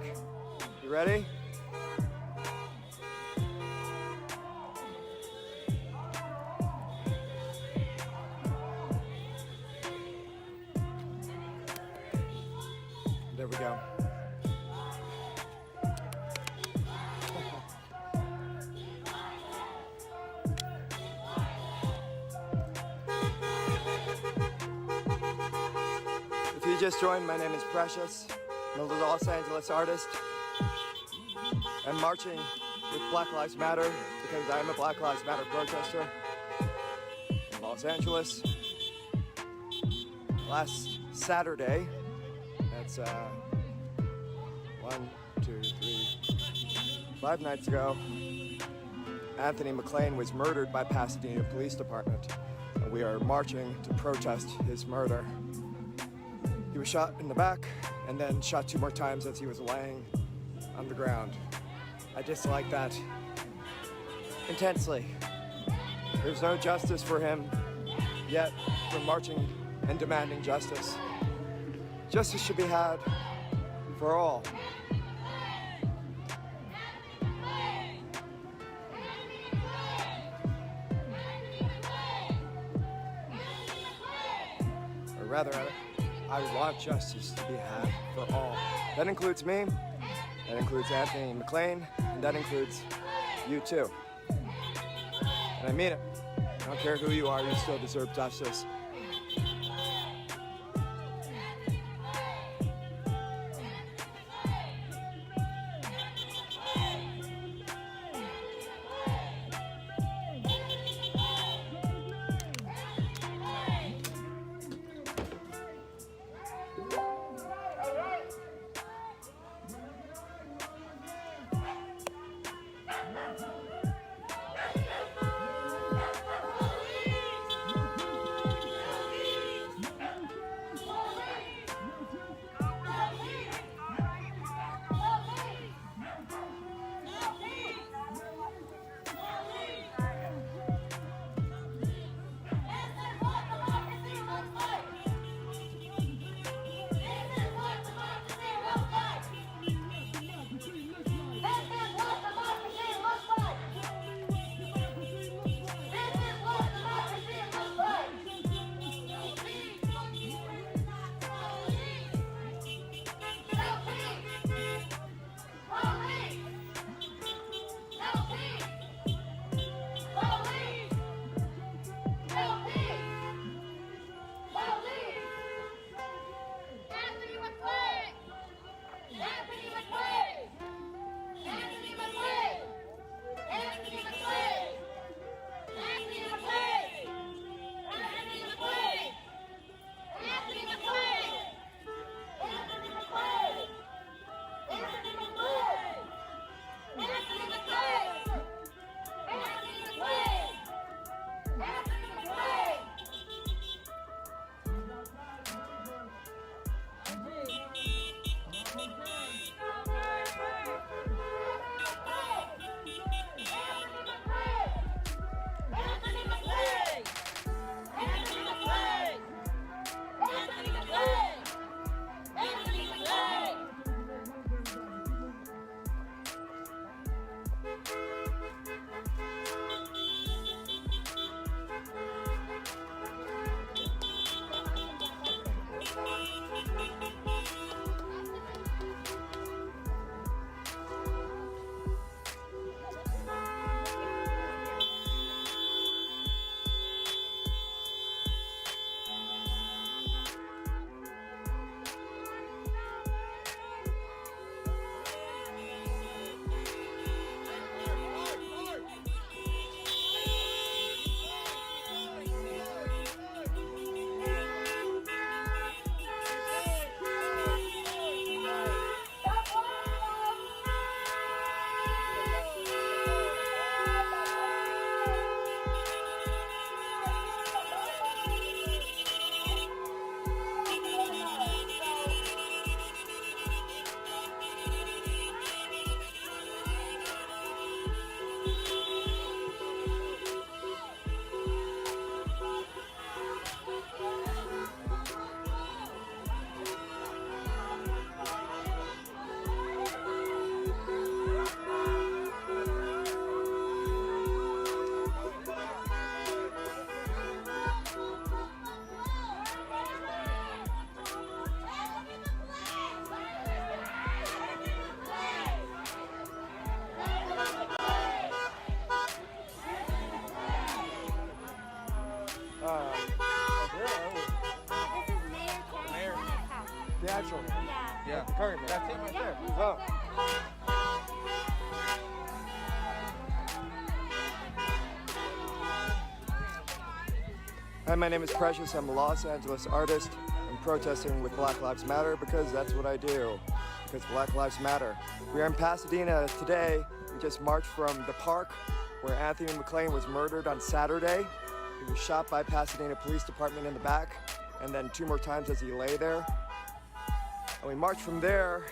You ready? There we go. If you just joined, my name is Precious. I'm a Los Angeles artist. I'm marching with Black Lives Matter because I'm a Black Lives Matter protester in Los Angeles. Last Saturday, that's 5 nights ago, Anthony McLean was murdered by Pasadena Police Department, and we are marching to protest his murder. He was shot in the back and then shot 2 more times as he was laying on the ground. I dislike that intensely. There's no justice for him, yet we're marching and demanding justice. Justice should be had for all. Or rather, I want justice to be had for all. That includes me, that includes Anthony McLean, and that includes you too. And I mean it. I don't care who you are, you still deserve justice. Yeah, current mayor. That's him right there. Oh. Hi, my name is Precious. I'm a Los Angeles artist. I'm protesting with Black Lives Matter because that's what I do. Because Black Lives Matter. We are in Pasadena today. We just marched from the park where Anthony McLean was murdered on Saturday. He was shot by Pasadena Police Department in the back, and then 2 more times as he lay there. And we marched from there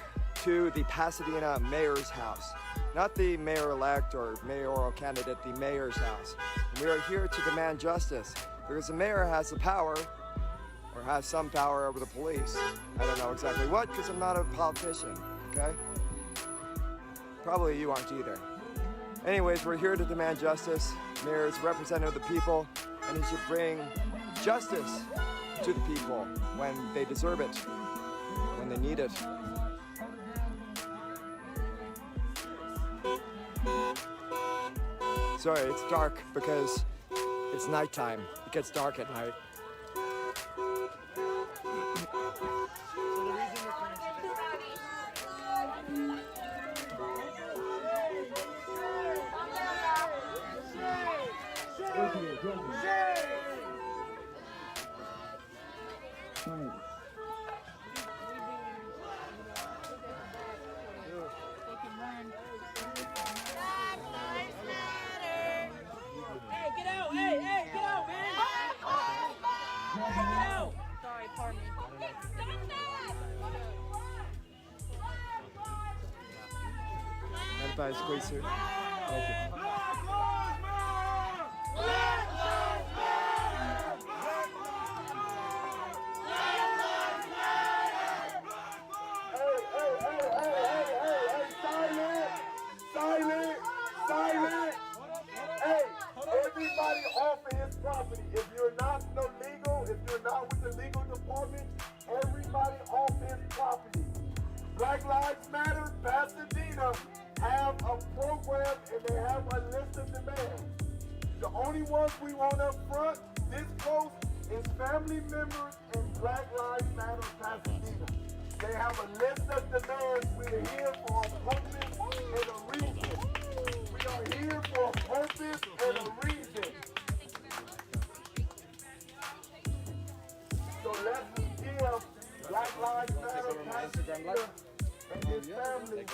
to the Pasadena mayor's house. Not the mayor-elect or mayoral candidate, the mayor's house. And we are here to demand justice because the mayor has the power, or has some power over the police. I don't know exactly what, because I'm not a politician, okay? Probably you aren't either. Anyways, we're here to demand justice. Mayor is a representative of the people, and he should bring justice to the people when they deserve it, when they need it. Sorry, it's dark because it's nighttime. It gets dark at night. By squeeze suit. Thank you. Silent! Hey, everybody off of his property. If you're not legal, if you're not with the legal department, everybody off his property. Black Lives Matter, Pasadena, have a program and they have a list of demands. The only ones we want up front, this close, is family members and Black Lives Matter Pasadena. They have a list of demands. We're here for a purpose and a reason. We are here for a purpose and a reason. So let's give Black Lives Matter Pasadena and his family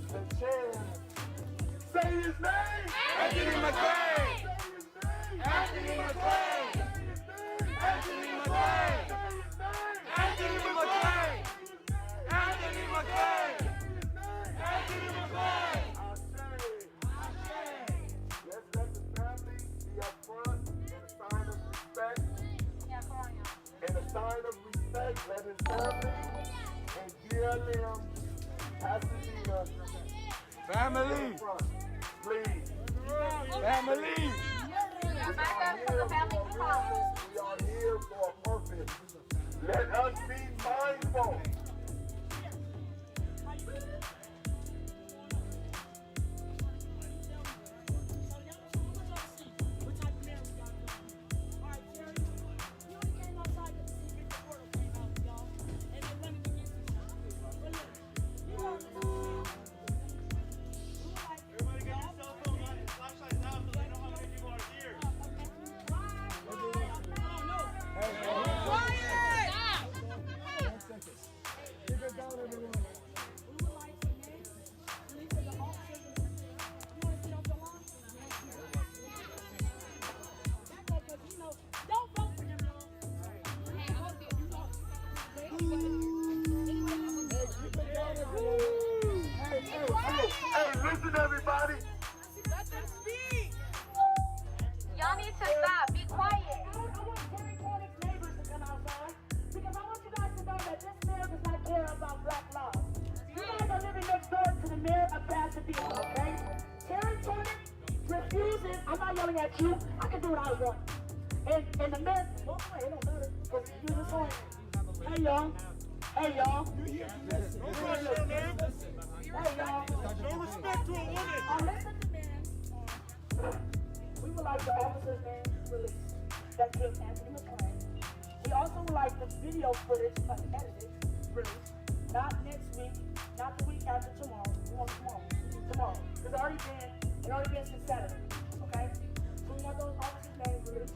the chance. Say his name! Anthony McLean! Anthony McLean! Anthony McLean! Anthony McLean! Anthony McLean! Anthony McLean! Let's let the family be up front in a sign of respect. In a sign of respect, let his family and BLM Pasadena Family! please. Family! We are here for a purpose. Let us be mindful. Hey, listen everybody. Let them speak. Y'all need to stop. Be quiet. I want Contradicts neighbors to come outside because I want you guys to know that this mayor does not care about black laws. You guys are living next door to the mayor of Pasadena, okay? Contradicts refuses. I'm not yelling at you. I can do what I want. And the mayor, oh wait, it don't matter because you just want. Hey y'all. Hey y'all. Hey y'all. No respect to a woman. Listen to me. We would like the officer's name released. That killed Anthony McLean. We also would like the video footage unedited released. Not next week, not the week after tomorrow. We want tomorrow. Tomorrow. Because it already been since Saturday. Okay? So we want those officers' names released.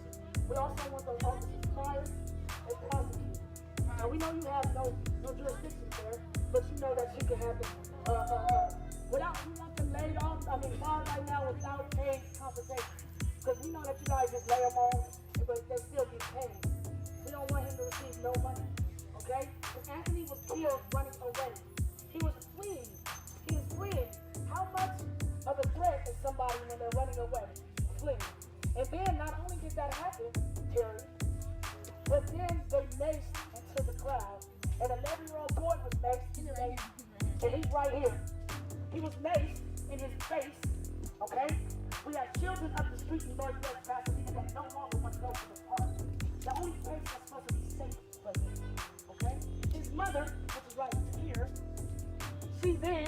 We also want those officers fired and prosecuted. Now we know you have no jurisdiction there, but you know that shit can happen. Without, we want them laid off, fired right now without paid compensation. Because we know that you guys just lay them on, but they still get paid. We don't want him to receive no money. Okay? Because Anthony was killed running away. He was fleeing. He was fleeing. How much of a threat is somebody when they're running away? Fleeing. And then not only did that happen, Terry, but then they maced into the crowd. An 11-year-old boy was maced in the face. And he's right here. He was maced in his face. Okay? We have children up the street in Northwest Pasadena that no longer want to go to the park. The only place that's supposed to be safe for them. Okay? His mother, which is right here, she then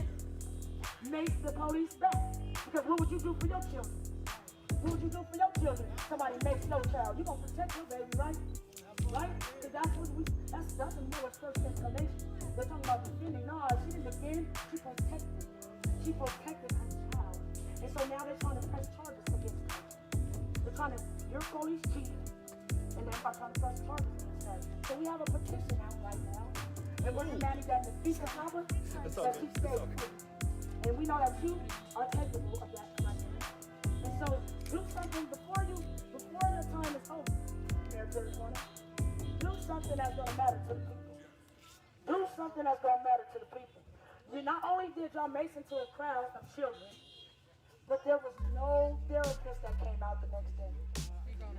maced the police back. Because what would you do for your children? What would you do for your children? Somebody makes no child. You're going to protect your baby, right? Right? Because that's the Noah's first exclamation. They're talking about defending. No, she didn't defend. She protected. She protected her child. And so now they're trying to press charges against her. They're trying to, your police chief, and they're trying to press charges against her. So we have a petition out right now. And we're demanding that the FIFA Harbor, that she stays free. And we know that you are capable of that right now. And so do something before the time is over, Mayor Terry Corner. Do something that's going to matter to the people. Do something that's going to matter to the people. Not only did y'all mace into a crowd of children, but there was no therapist that came out the next day.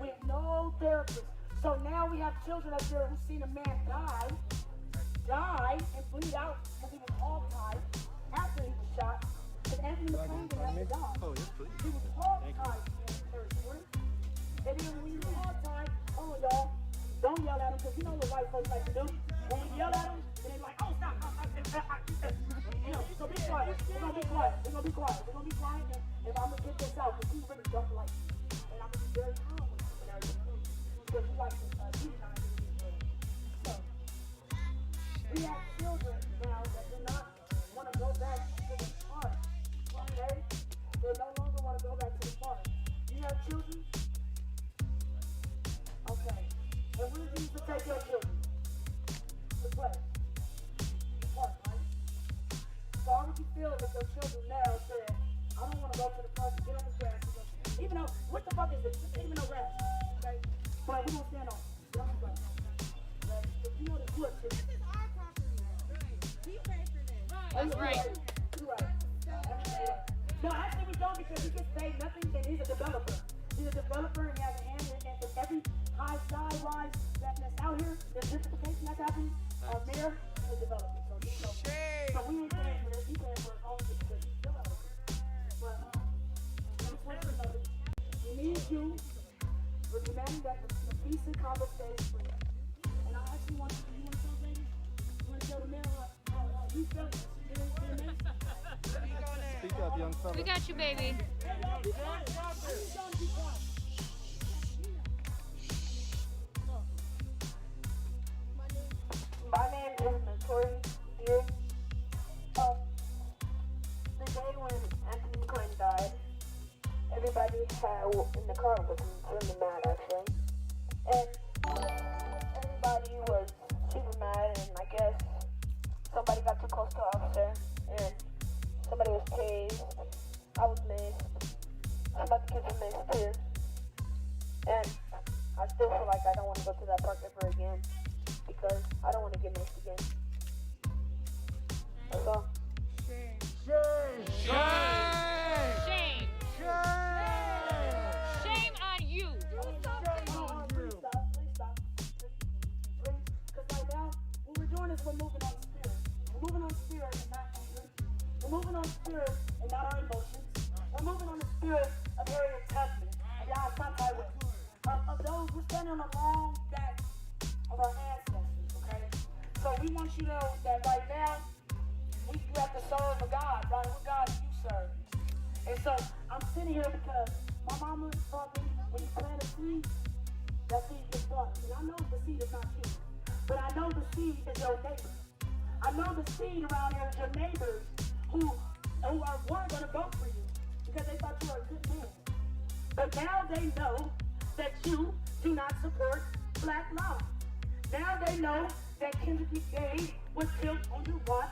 With no therapist. So now we have children up there who've seen a man die and bleed out because he was hog-tied after he was shot. Because Anthony McClain didn't have to die. Oh, yes, please. He was hog-tied in the territory. And then when he was hog-tied, y'all, don't yell at him because you know what white folks like to do. When we yell at them, they're like, oh, stop. So be quiet. We're going to be quiet. And if I'm going to get this out, because he really don't like it. And I'm going to be very calm with him and everything. Because he likes to demonize it. So, we have children now that do not want to go back to the park. Okay? They no longer want to go back to the park. You have children? Okay. And where do you to take your children? To play. The park, right? So how would you feel if your children now said, I don't want to go to the park and get on the grass? Even though, what the fuck is this? This ain't even no grass. Okay? But we don't stand on it. Get on the grass. Right? If you know the good shit. This is our property. We pay for this. That's right. You're right. No, actually we don't because he gets paid nothing and he's a developer. He's a developer and he has a hand in every high sky-wise that's out here, there's gentrification that's happening. Our mayor is a developer. So we ain't paying for this. He's paying for his own situation. But we need you. We're demanding that the peace and combo stays free. And I actually want you to tell baby? You want to tell the mayor how you feel? Speak up, young fella. We got you, baby. My name is Notorious Deer. The day when Anthony McClain died, everybody in the car was really mad actually. And everybody was super mad, and I guess somebody got too close to the officer, and somebody was tased. I was maced. Some other kids were maced too. And I still feel like I don't want to go to that park ever again because I don't want to get maced again. That's all. Shame. Shame on you. Please stop. Because right now, what we're doing is we're moving on spirit. We're moving on spirit and not anger. We're moving on spirit and not our emotions. We're moving on the spirit of Harriet Tubman and John Highway. Of those, we're standing on the long back of our ancestors, okay? So we want you to know that right now, you have to serve a God, right? What God do you serve? And so I'm sitting here because my mama taught me when you plant a seed, that seed gets watered. And I know the seed is not you, but I know the seed is your neighbor. I know the seed around here is your neighbors who weren't going to vote for you because they thought you were a good man. But now they know that you do not support black law. Now they know that Kendrick McGay was killed on your watch.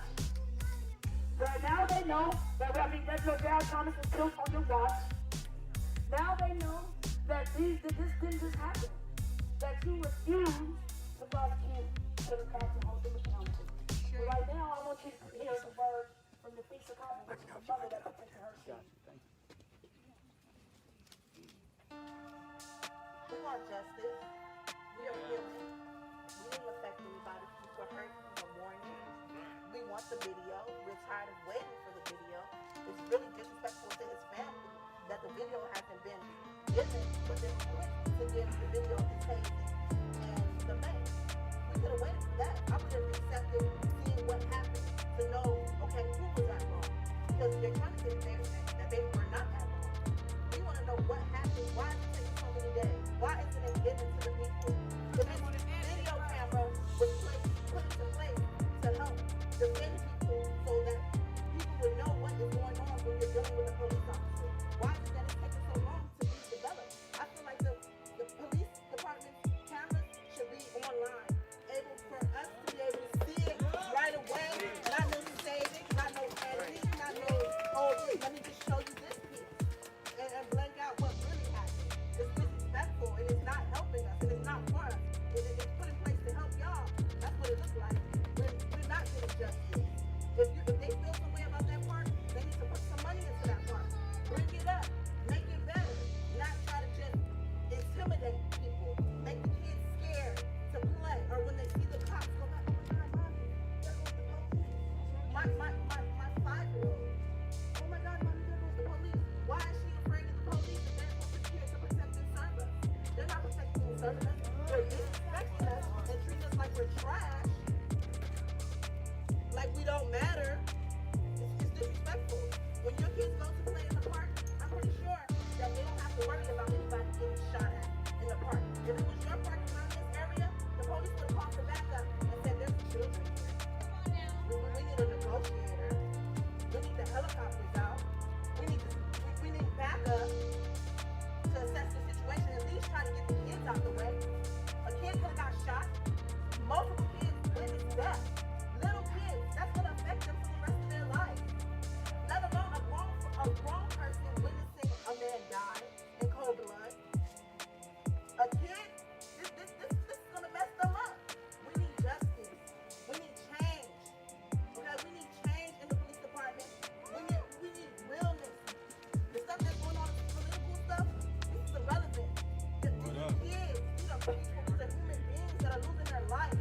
Now they know that Darryl Thomas was killed on your watch. Now they know that this didn't just happen. That you refuse to prosecute Kendrick Cox and hold them accountable. So right now, I want you to hear the word from the Feast of Common, which is the mother that I think to her seed. We want justice. We are guilty. We didn't affect anybody. People were hurt. We were mourning. We want the video. We're tired of waiting for the video. It's really disrespectful to his family that the video hasn't been given, but they're quick to give the video to Tazy and the man. We could have waited for that. I would have accepted seeing what happened to know, okay, who was at wrong? Because they're trying to get there that they were not at wrong. We want to know what happened. Why is it taking so many days? Why isn't it given to the people? If this video camera was put into place to help defend people so that people would know what is going on when you're dealing with a police officer. Why is it that it's taking so long to be developed? I feel like the police department cameras should be online, able for us to be able to see it right away. Not no saving, not no editing, not no, oh, let me just show you this piece and blank out what really happened. It's disrespectful and it's not helping us and it's not for us. It's put in place to help y'all. That's what it looks like. We're not getting justice. If they feel some way about that part, they need to put some money into that part. Bring it up. Make it better. Not try to just intimidate people. Make the kids scared to play. Or when they see the cops go back, oh my God, mommy, there goes the police. My 5-year-old. Oh my God, mommy, there goes the police. Why is she afraid of the police if they're supposed to be here to protect and serve us? They're not protecting and serving us. They're disrespecting us and treating us like we're trash. Like we don't matter. It's disrespectful. When your kids go to play in the park, I'm pretty sure that they don't have to worry about anybody getting shot at in the park. If it was your park around this area, the police would have called the backup and said there's children here. We need a negotiator. We need the helicopters out. We need backup to assess the situation, at least try to get the kids out the way. A kid could have got shot. Multiple kids witnessed death. Little kids, that's going to affect them for the rest of their life. Let alone a grown person witnessing a man die in cold blood. A kid, this is going to mess them up. We need justice. We need change. Okay, we need change in the police department. We need realness. The stuff that's going on, political stuff, this is irrelevant. These are kids. These are people. These are human beings that are losing their life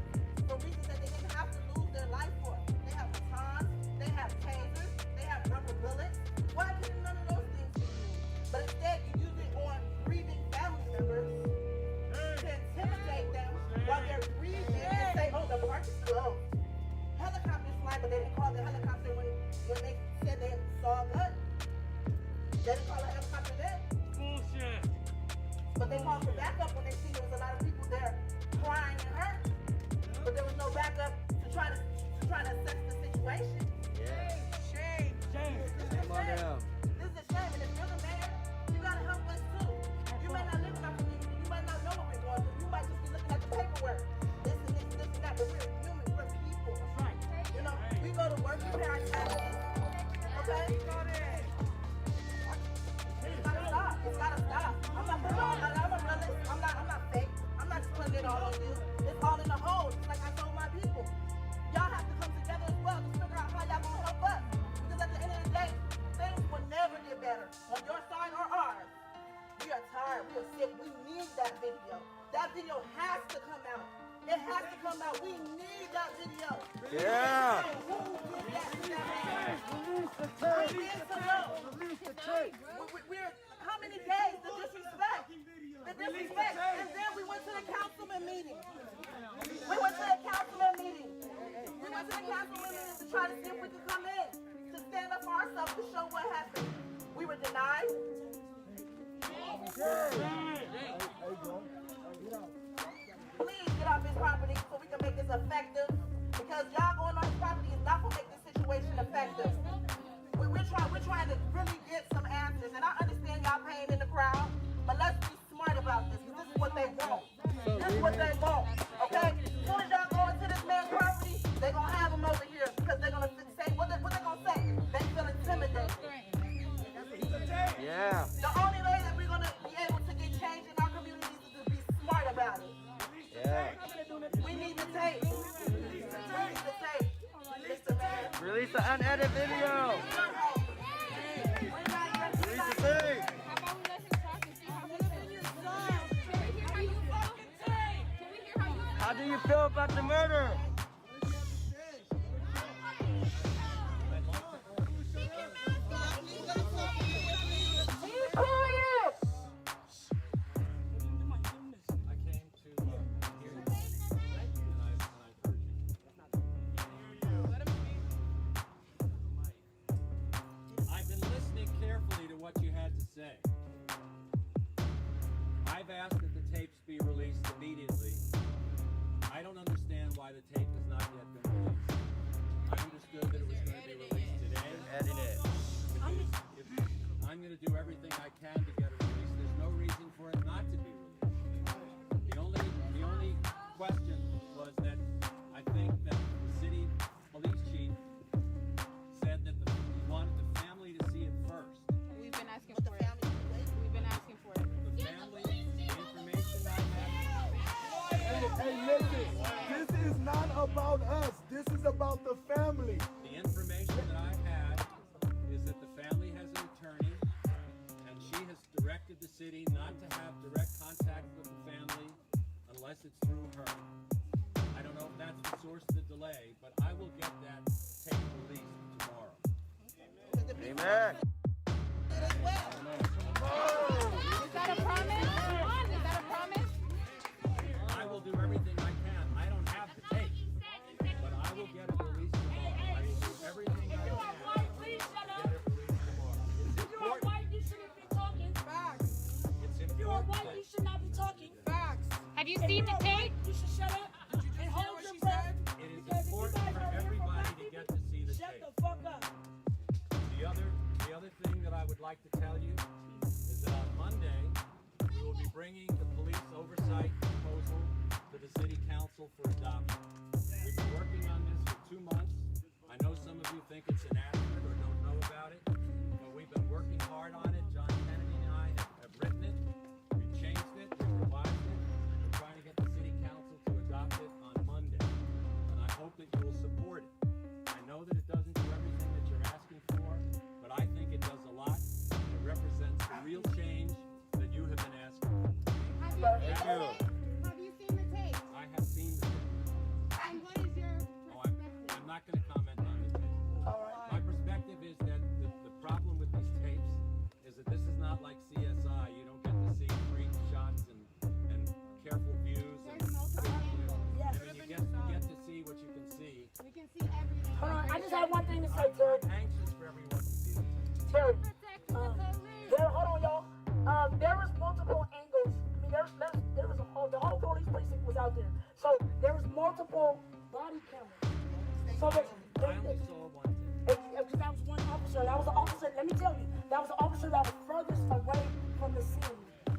for reasons that they didn't have to lose their life for. They have batons, they have tasers, they have rubber bullets. Why didn't none of those things be used? But instead you use it on grieving family members to intimidate them while they're grieving and say, oh, the park is closed. Helicopters fly, but they didn't call the helicopter when they said they saw a gun. They didn't call a helicopter then. Bullshit. But they called for backup when they see there was a lot of people there crying and hurt. But there was no backup to try to assess the situation. Shame. Come on down. This is a shame, and if you're the mayor, you gotta help us too. You may not live in our community, you might not know what we're going through. You might just be looking at the paperwork. This and that, but we're human, we're people. That's right. You know, we go to work, we pay our taxes. Okay? It's gotta stop. It's gotta stop. I'm not putting on. I'm a realist. I'm not fake. I'm not just putting it all on you. It's all in the hole. Just like I told my people. Y'all have to come together as well to figure out how y'all gonna help us. Because at the end of the day, things will never get better on your side or ours. We are tired. We are sick. We need that video. That video has to come out. It has to come out. We need that video. Yeah. Who did that to that man? We need to know. We're how many days the disrespect? The disrespect. And then we went to the councilman meeting. We went to the councilman meeting. We went to the councilman meeting to try to see if we could come in to stand up for ourselves to show what happened. We were denied. Please get off his property so we can make this effective. Because y'all going on his property Release the unedited video. Release the thing. How do you feel about the murder? I've been listening carefully to what you had to say. I've asked that the tapes be released immediately. I don't understand why the tape has not yet been released. I understood that it was going to be released today. Edit it. I'm going to do everything I can to get it released. There's no reason for it not to be released. The only question was that I think that the city police chief said that he wanted the family to see it first. We've been asking for it. We've been asking for it. The family, the information I have. Hey, listen. This is not about us. This is about the family. The information that I had is that the family has an attorney, and she has directed the city not to have direct contact with the family unless it's through her. I don't know if that's the source of the delay, but I will get that tape released tomorrow. Amen. Is that a promise? Is that a promise? I will do everything I can. I don't have the tape, but I will get it released tomorrow. I will do everything I can to get it released tomorrow. It's important. You shouldn't be talking. Facts. It's If you are important white, that you should not be talking. Facts. Have you seen the tape? You should shut up and hold your breath. it is Because if you important guys for are here everybody black to people, get to see the shut tape. the fuck up. The other thing that I would like to tell you is that on Monday, we will be bringing the police oversight proposal to the city council for adoption. We've been working on this for 2 months. I know some of you think it's inadequate or don't know about it, but we've been working hard on it. John Kennedy and I have written it. We've changed it. We've revised it. We're trying to get the city council to adopt it on Monday. And I hope that you will support it. I know that it doesn't do everything that you're asking for, but I think it does a lot. It represents the real change that you have been asking for. Have you seen the tape? I have seen the tape. And what is your perspective? I'm not going to comment on the tape. My perspective is that the problem with these tapes is that this is not like CSI. You don't get to see free shots and careful views. There's multiple angles. Yes. I mean, you get to see what you can see. We can see everything. Hold on, I just have one thing to say, Terry. I'm anxious for everyone to see the tape. Terry, Protecting the police. hold on, y'all. There was multiple angles. I mean, there was the whole police precinct was out there. So there was multiple body cameras. So I only saw one tape. because that was one officer. That was the officer. Let me tell you, that was the officer that was furthest away from the scene.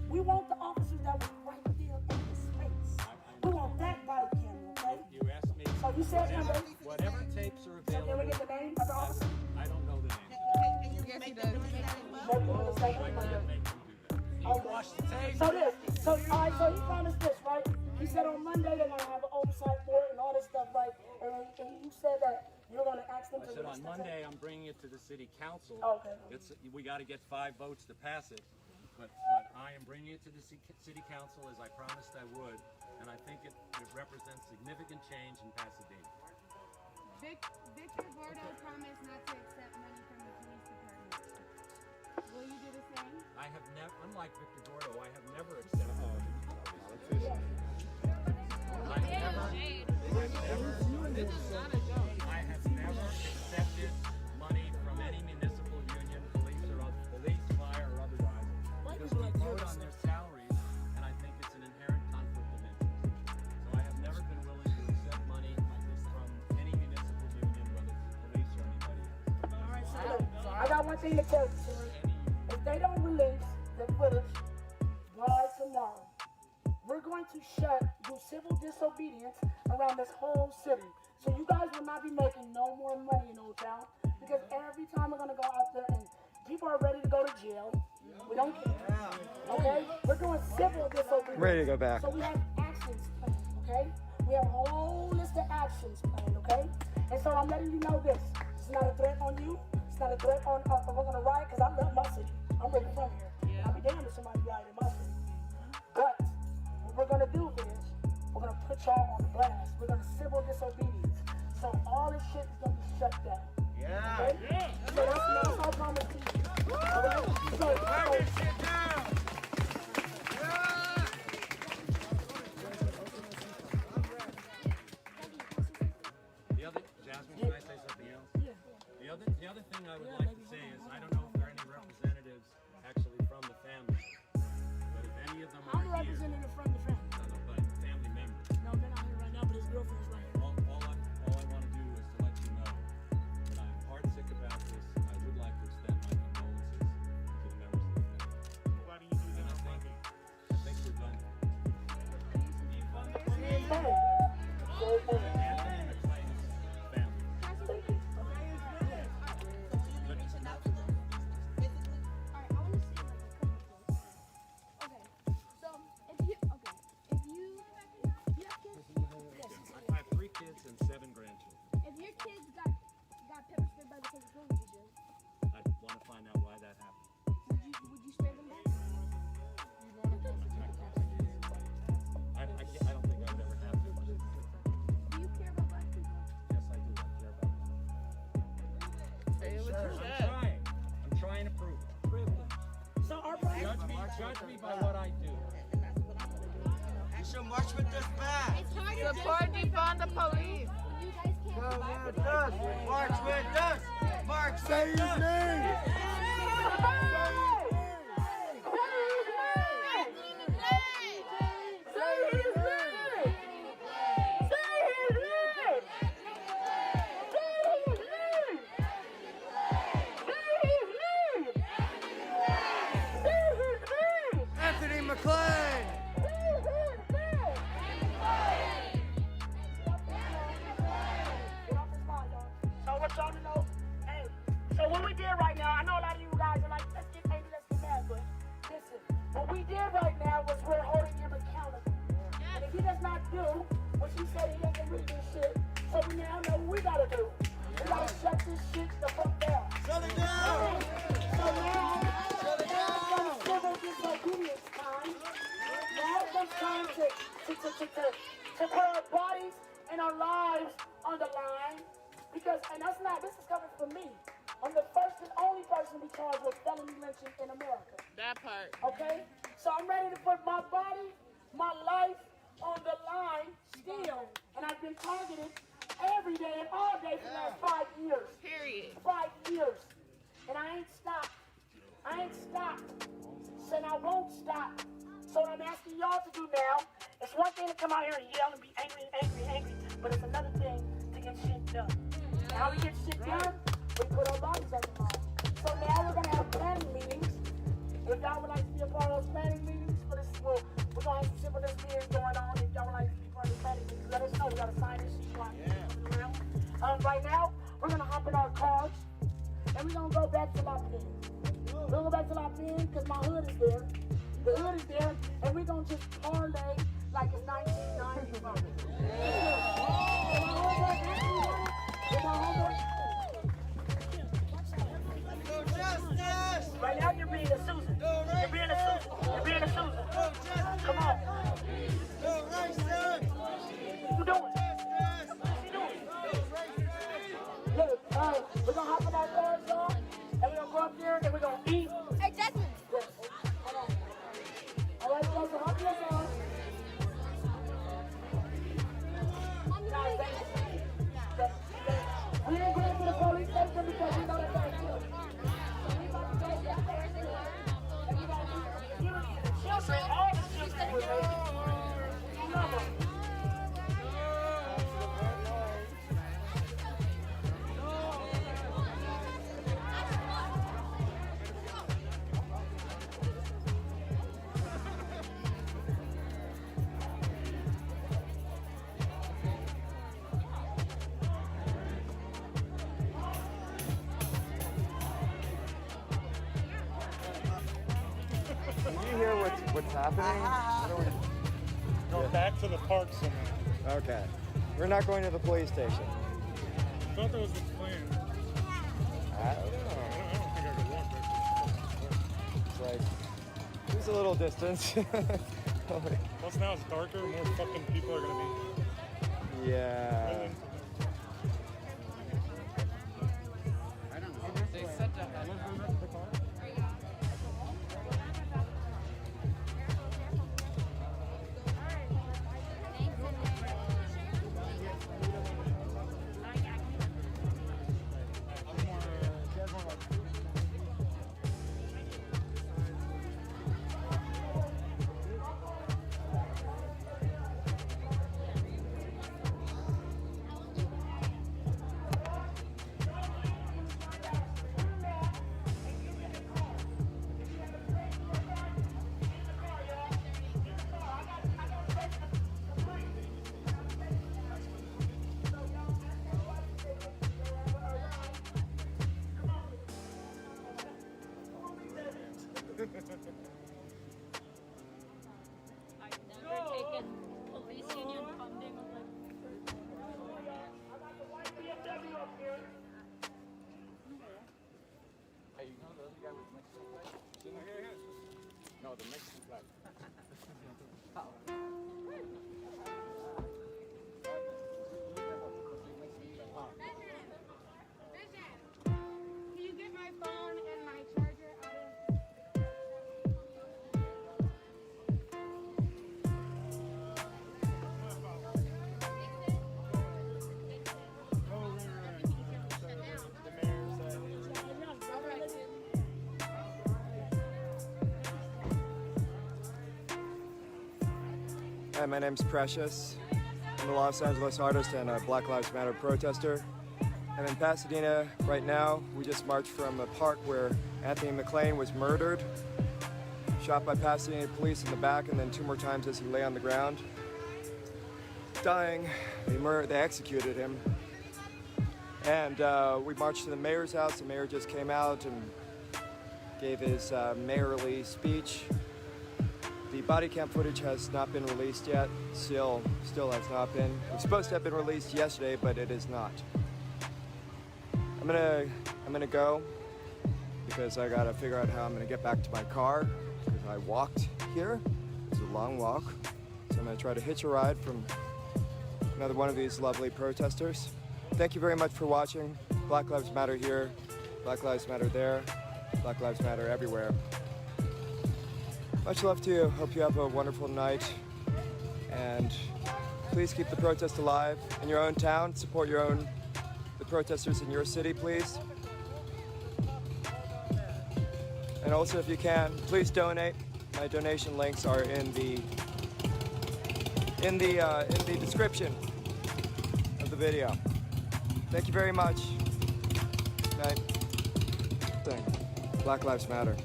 We want the officer that was right there in the space. We want that body camera, okay? You asked me. So you said Whatever tapes are Can we available. get the name of the officer? I don't know the name. Yes, he does. Maybe you want to say I it? can't make them do that. Okay. So he promised this, right? He said on Monday they're gonna have an oversight board and all this stuff, right? And you said that you're gonna ask them I to said release on the Monday tape. I'm bringing it to the city council. Okay. We got to get 5 votes to pass it, but I am bringing it to the city council as I promised I would, and I think it represents significant change in Pasadena. Victor Gordo promised not to accept money from the police department. Will you do the same? I have never, unlike Victor Gordo, I have never accepted money. I have never accepted money from any municipal union, police, fire, or otherwise, because we vote on their salaries, and I think it's an inherent conflict of interest. So I have never been willing to accept money like this from any municipal union, whether it's police or anybody else. All right, so I got one thing to tell you, Terry. If they don't release the footage by tomorrow, we're going to do civil disobedience around this whole city. So you guys will not be making no more money in Old Town, because every time we're gonna go out there and people are ready to go to jail. We don't care. Okay? We're doing civil disobedience. Ready to go back. So we have actions planned, okay? We have a whole list of actions planned, okay? And so I'm letting you know this. It's not a threat on you. It's not a threat on we're gonna riot because I love my city. I'm really from here. And I'll be damned if somebody riot in my city. But what we're gonna do is we're gonna put y'all on blast. We're gonna civil disobedience. So all this shit is gonna be shut down. Yeah. Okay? So that's our promise to you. All right? So this shit down. Jasmine, can I say something else? Yeah. The other thing I would like to say is I don't know if there are any representatives actually from the family, but if any of them are I'm a representative from the family. No, but family members. No, they're not here right now, but his girlfriend's right here. All I want to do is to let you know that I'm heart sick about this. I would like to extend my condolences to the members of the family. Why do you do that? I think we're done. Anthony McClain's family. I have 3 kids and 7 grandchildren. If your kids got pepper sprayed by the police, what would you do? I want to find out why that happened. Would you spray them back? I don't think I would ever have to. Do you care about black people? Yes, I do. I care about them. Say it with your I'm chest. trying. I'm trying to prove it. So our promise. Judge me by what I do. You should march with this back. It's harder Support defund the police. You guys can't. Go with us. March with us. March Say his name. Anthony McClain. So what y'all to know, hey, so what we did right now, I know a lot of you guys are like, let's get angry, let's get mad, but listen, what we did right now was we're holding him accountable. And if he does not do what he said he ain't gonna really do shit, so we now know what we gotta do. We gotta shut this shit the fuck down. Shut it down. So now, it's civil disobedience time. Now it's time to put our bodies and our lives on the line. Because, and this is coming from me. I'm the first and only person to be charged with felony lynching in America. That part. Okay? So I'm ready to put my body, my life on the line still. And I've been targeted every day and all day for the last 5 years. Period. 5 years. And I ain't stopped. And I won't stop. So what I'm asking y'all to do now, it's one thing to come out here and yell and be angry, but it's another thing to get shit done. And how we get shit done, we put our bodies on the line. So now we're gonna have planning meetings. If y'all would like to be a part of those planning meetings for this, we're gonna have some civil disobedience going on. If y'all would like to be part of the planning meetings, let us know. We gotta sign this sheet around. Right now, we're gonna hop in our cars and we're gonna go back to La Pen. We're gonna go back to La Pen because my hood is there. The hood is there, and we're gonna just parlay like it's 1995. Right now you're being a Susan. You're being a Susan. Come on. You doing? Look, we're gonna hop in our cars, y'all, and we're gonna go up there and we're gonna eat. Hey, Jasmine. Yes. All right, so hop in your car. We ain't going to the police station because we know that they're killed. So we about to go down there and we got to give the children all the children we're making. Love them. Can you hear what's happening? Go back to the park somewhere. Okay. We're not going to the police station. I thought that was the plan. I don't know. I don't think I could walk back. It's like, there's a little distance. Plus now it's darker, more fucking people are gonna be. Yeah. I don't know. They said that. I've never taken police union funding of like. Hey, you know the other guy with the Mexican flag? No, the Mexican flag. Can you get my phone and my charger out of... Hi, my name's Precious. I'm a Los Angeles artist and a Black Lives Matter protester. I'm in Pasadena right now. We just marched from a park where Anthony McLean was murdered, shot by Pasadena police in the back, and then 2 more times as he lay on the ground, dying. They executed him. And we marched to the mayor's house. The mayor just came out and gave his mayorly speech. The body cam footage has not been released yet. Still has not been. It was supposed to have been released yesterday, but it is not. I'm gonna go because I gotta figure out how I'm gonna get back to my car because I walked here. It's a long walk, so I'm gonna try to hitch a ride from another one of these lovely protesters. Thank you very much for watching. Black Lives Matter here, Black Lives Matter there, Black Lives Matter everywhere. Much love to you. Hope you have a wonderful night. And please keep the protest alive in your own town. Support the protesters in your city, please. And also, if you can, please donate. My donation links are in the description of the video. Thank you very much. Good night. Black Lives Matter.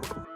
Bye.